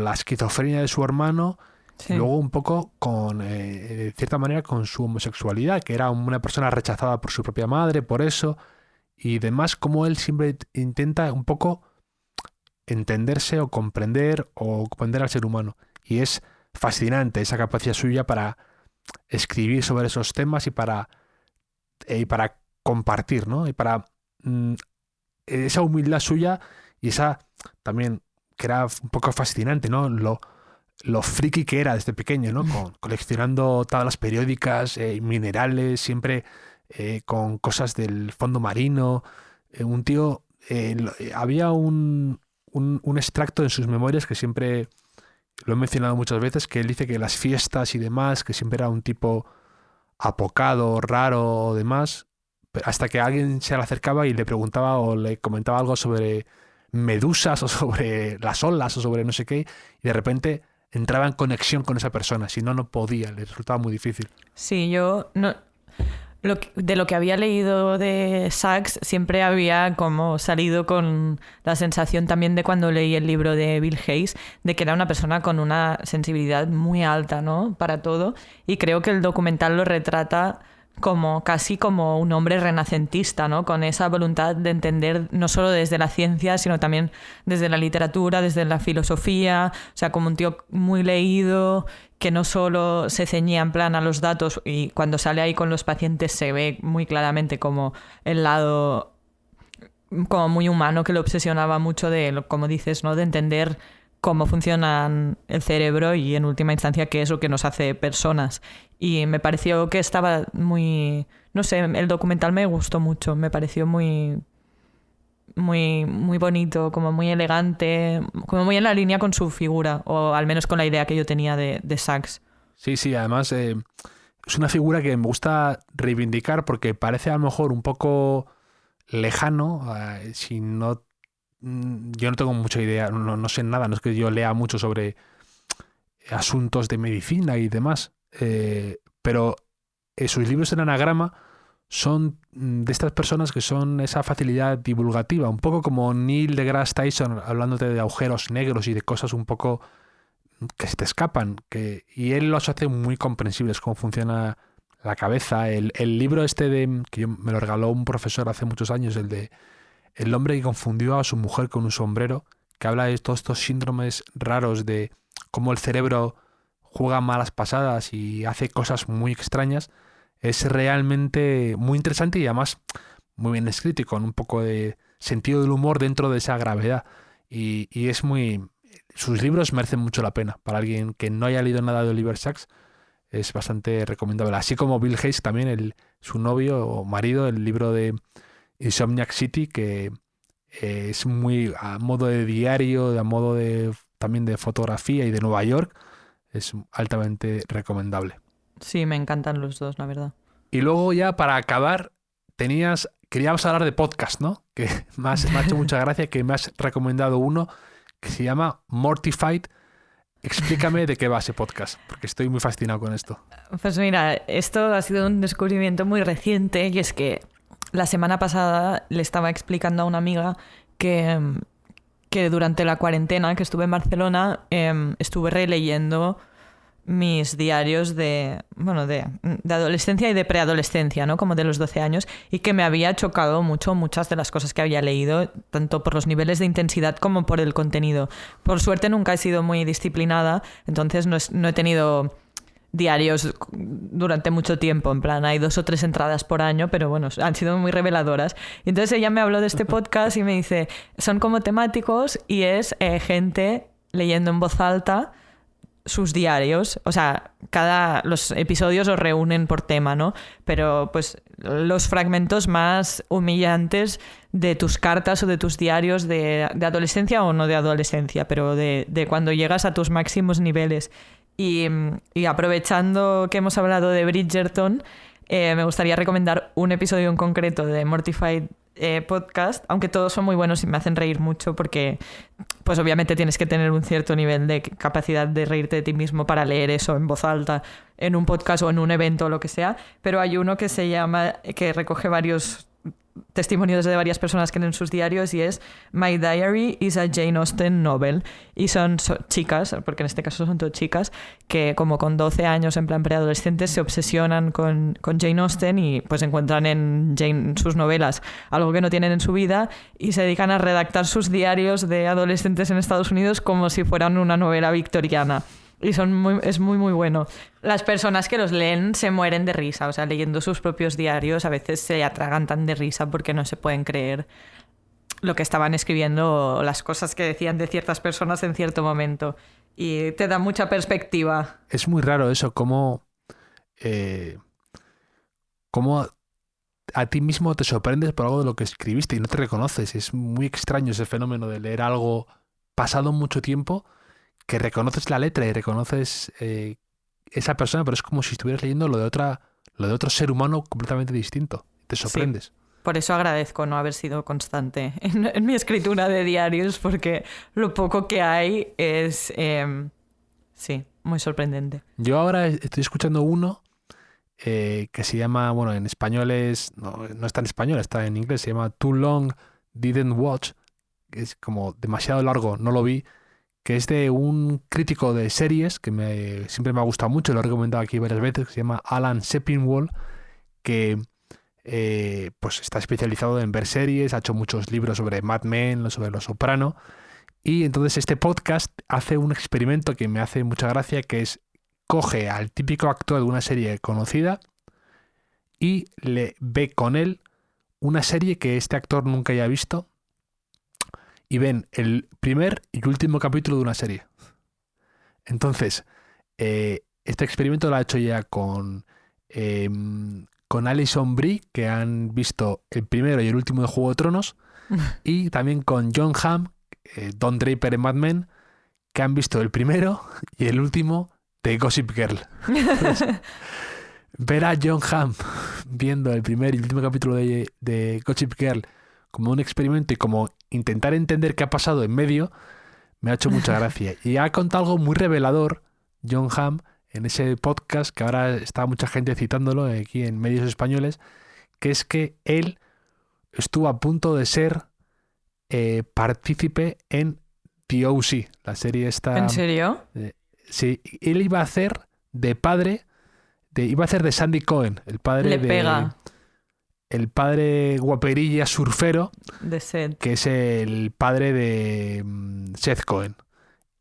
la esquizofrenia de su hermano, sí, y luego un poco de cierta manera con su homosexualidad, que era una persona rechazada por su propia madre, por eso, y demás, como él siempre intenta un poco entenderse o comprender al ser humano. Y es fascinante esa capacidad suya para escribir sobre esos temas y para compartir, ¿no? Y para esa humildad suya y esa también que era un poco fascinante, ¿no? Lo friki que era desde pequeño, ¿no? Coleccionando tablas periódicas, minerales, siempre con cosas del fondo marino. Un tío... había un extracto en sus memorias que siempre lo he mencionado muchas veces, que él dice que las fiestas y demás, que siempre era un tipo apocado, raro o demás, hasta que alguien se le acercaba y le preguntaba o le comentaba algo sobre medusas o sobre las olas o sobre no sé qué, y de repente entraba en conexión con esa persona, si no, no podía, le resultaba muy difícil. Sí, yo no... De lo que había leído de Sacks, siempre había como salido con la sensación también de cuando leí el libro de Bill Hayes, de que era una persona con una sensibilidad muy alta, ¿no? Para todo. Y creo que el documental lo retrata casi como un hombre renacentista, ¿no? Con esa voluntad de entender no solo desde la ciencia, sino también desde la literatura, desde la filosofía, o sea, como un tío muy leído, que no solo se ceñía en plan a los datos, y cuando sale ahí con los pacientes se ve muy claramente como el lado como muy humano que le obsesionaba mucho de, como dices, ¿no? De entender cómo funciona el cerebro y en última instancia qué es lo que nos hace personas. Y me pareció que estaba muy... No sé, el documental me gustó mucho, me pareció muy bonito, como muy elegante, como muy en la línea con su figura, o al menos con la idea que yo tenía de Sacks. Sí, además es una figura que me gusta reivindicar porque parece a lo mejor un poco lejano, si no, yo no tengo mucha idea, no sé nada, no es que yo lea mucho sobre asuntos de medicina y demás, pero sus libros en anagrama son de estas personas que son esa facilidad divulgativa, un poco como Neil deGrasse Tyson hablándote de agujeros negros y de cosas un poco que se te escapan, y él los hace muy comprensibles, cómo funciona la cabeza. El libro que me lo regaló un profesor hace muchos años, el de El hombre que confundió a su mujer con un sombrero, que habla de todos estos síndromes raros de cómo el cerebro juega malas pasadas y hace cosas muy extrañas. Es realmente muy interesante y además muy bien escrito y con un poco de sentido del humor dentro de esa gravedad. Y es muy... Sus libros merecen mucho la pena. Para alguien que no haya leído nada de Oliver Sacks, es bastante recomendable. Así como Bill Hayes también, su novio o marido, el libro de Insomniac City, que es muy a modo de diario, a modo también de fotografía y de Nueva York. Es altamente recomendable. Sí, me encantan los dos, la verdad. Y luego ya para acabar, queríamos hablar de podcast, ¿no? Que me ha hecho mucha gracia que me has recomendado uno que se llama Mortified. Explícame de qué va ese podcast, porque estoy muy fascinado con esto. Pues mira, esto ha sido un descubrimiento muy reciente y es que la semana pasada le estaba explicando a una amiga que durante la cuarentena que estuve en Barcelona estuve releyendo mis diarios de adolescencia y de preadolescencia, ¿no? Como de los 12 años, y que me había chocado mucho muchas de las cosas que había leído, tanto por los niveles de intensidad como por el contenido. Por suerte nunca he sido muy disciplinada, entonces no he tenido diarios durante mucho tiempo, en plan hay 2 o 3 entradas por año, pero bueno, han sido muy reveladoras. Y entonces ella me habló de este podcast y me dice, son como temáticos y es gente leyendo en voz alta sus diarios, o sea, los episodios los reúnen por tema, ¿no? Pero pues los fragmentos más humillantes de tus cartas o de tus diarios de adolescencia o no de adolescencia, pero de cuando llegas a tus máximos niveles. Y aprovechando que hemos hablado de Bridgerton, me gustaría recomendar un episodio en concreto de Mortified podcast, aunque todos son muy buenos y me hacen reír mucho porque pues obviamente tienes que tener un cierto nivel de capacidad de reírte de ti mismo para leer eso en voz alta en un podcast o en un evento o lo que sea, pero hay uno que se llama, que recoge varios testimonios de varias personas que leen sus diarios y es My Diary is a Jane Austen Novel, y son chicas, porque en este caso son todas chicas que como con 12 años en plan preadolescentes se obsesionan con Jane Austen y pues encuentran en Jane sus novelas algo que no tienen en su vida y se dedican a redactar sus diarios de adolescentes en Estados Unidos como si fueran una novela victoriana. Y es muy, muy bueno. Las personas que los leen se mueren de risa. O sea, leyendo sus propios diarios a veces se atragantan de risa porque no se pueden creer lo que estaban escribiendo o las cosas que decían de ciertas personas en cierto momento. Y te da mucha perspectiva. Es muy raro eso, cómo a ti mismo te sorprendes por algo de lo que escribiste y no te reconoces. Es muy extraño ese fenómeno de leer algo pasado mucho tiempo, que reconoces la letra y reconoces esa persona, pero es como si estuvieras leyendo lo de otro ser humano completamente distinto. Te sorprendes. Sí. Por eso agradezco no haber sido constante en mi escritura de diarios, porque lo poco que hay es, muy sorprendente. Yo ahora estoy escuchando uno que se llama, bueno, en español no está en español, está en inglés, se llama Too Long Didn't Watch, que es como demasiado largo, no lo vi, que es de un crítico de series que siempre me ha gustado mucho, lo he recomendado aquí varias veces, que se llama Alan Sepinwall, que pues está especializado en ver series, ha hecho muchos libros sobre Mad Men, sobre Los Soprano, y entonces este podcast hace un experimento que me hace mucha gracia, que es coge al típico actor de una serie conocida y le ve con él una serie que este actor nunca haya visto, y ven el primer y último capítulo de una serie. Entonces, este experimento lo ha hecho ya con Alison Brie, que han visto el primero y el último de Juego de Tronos, y también con Jon Hamm, Don Draper en Mad Men, que han visto el primero y el último de Gossip Girl. Entonces, ver a John Hamm viendo el primer y último capítulo de Gossip Girl como un experimento y como intentar entender qué ha pasado en medio, me ha hecho mucha gracia. Y ha contado algo muy revelador, John Hamm, en ese podcast, que ahora está mucha gente citándolo aquí en medios españoles, que es que él estuvo a punto de ser partícipe en The O.C., la serie esta... ¿En serio? Sí, él iba a hacer de padre, iba a hacer de Sandy Cohen, el padre Le de... pega. El padre guaperilla surfero, De Seth. que es el padre de Seth Cohen.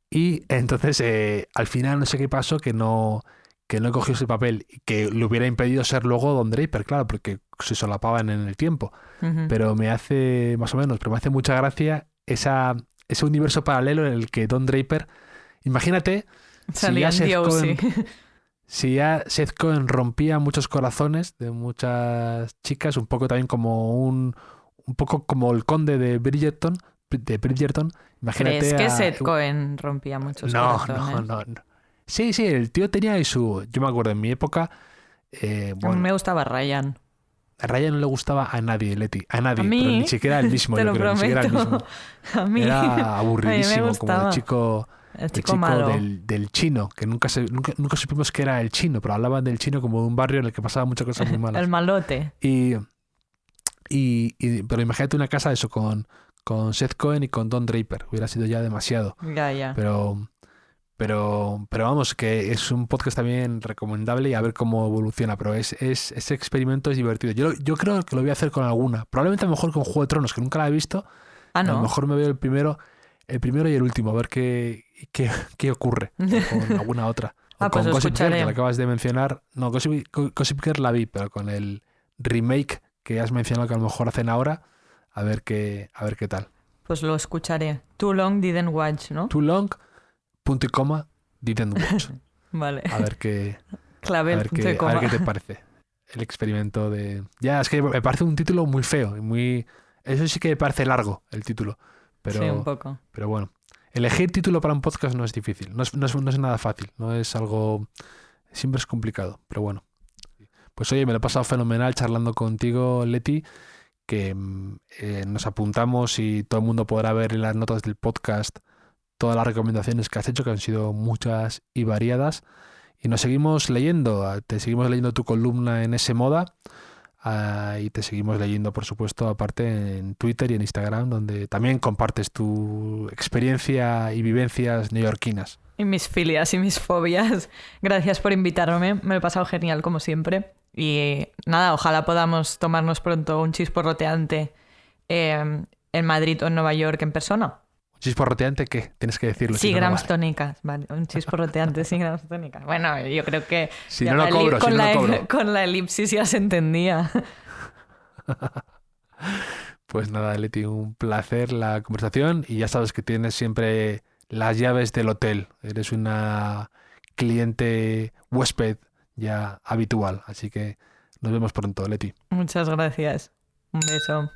Y entonces al final no sé qué pasó, que no cogió ese papel y que le hubiera impedido ser luego Don Draper, claro, porque se solapaban en el tiempo. Ujú. Pero me hace, más o menos, pero me hace mucha gracia ese universo paralelo en el que Don Draper, imagínate, Salía en The O.C. si ya Seth Cohen rompía muchos corazones de muchas chicas, un poco también como un poco como el conde de Bridgerton, imagínate ¿Crees que a... Seth Cohen rompía muchos No. corazones? Sí, el tío tenía ahí su... Yo me acuerdo, en mi época... A mí bueno, me gustaba Ryan. a Ryan no le gustaba a nadie, Leti. A nadie, A mí, pero ni siquiera el mismo, te yo lo creo, ni siquiera el prometo. mismo. A mí. Era A mí aburridísimo, me como gustaba. el chico malo. del chino, que nunca supimos que era el chino, pero hablaban del chino como de un barrio en el que pasaban muchas cosas muy malas. El malote. Pero imagínate una casa eso con Seth Cohen y con Don Draper. Hubiera sido ya demasiado. Ya. Pero vamos, que es un podcast también recomendable y a ver cómo evoluciona. Pero ese experimento es divertido. Yo creo que lo voy a hacer con alguna. Probablemente a lo mejor con Juego de Tronos, que nunca la he visto. Ah, A lo ¿no? mejor me veo el primero y el último, a ver qué ocurre con alguna otra. O Pues con lo Gossip Girl, escucharé. que la acabas de mencionar. No, Gossip Girl la vi, pero con el remake que has mencionado que a lo mejor hacen ahora, a ver qué tal. Pues lo escucharé. Too Long Didn't Watch, ¿no? Too long, punto y coma, didn't watch. Vale. A ver qué Clavel, punto y coma. a ver qué te parece el experimento de... Ya, es que me parece un título muy feo. Eso sí que me parece largo, el título. Sí, un poco. Pero bueno, elegir título para un podcast no es difícil. No es nada fácil. No es algo... Siempre es complicado. Pero bueno. Pues oye, me lo he pasado fenomenal charlando contigo, Leti, que nos apuntamos y todo el mundo podrá ver en las notas del podcast todas las recomendaciones que has hecho, que han sido muchas y variadas. Y nos seguimos leyendo. Te seguimos leyendo tu columna en ese Moda. Y te seguimos leyendo, por supuesto, aparte en Twitter y en Instagram, donde también compartes tu experiencia y vivencias neoyorquinas. Y mis filias y mis fobias. Gracias por invitarme. Me lo he pasado genial, como siempre. Y nada, ojalá podamos tomarnos pronto un chisporroteante en Madrid o en Nueva York en persona. ¿Chisporroteante qué? Tienes que decirlo. Sí, si no, no grams vale. tónicas. Vale, un chisporroteante sin grams tónicas. Bueno, yo creo que Si ya no, no cobro, con, si no, la, no cobro. con la elipsis ya se entendía. Pues nada, Leti, un placer la conversación y ya sabes que tienes siempre las llaves del hotel. Eres una cliente huésped ya habitual, así que nos vemos pronto, Leti. Muchas gracias. Un beso.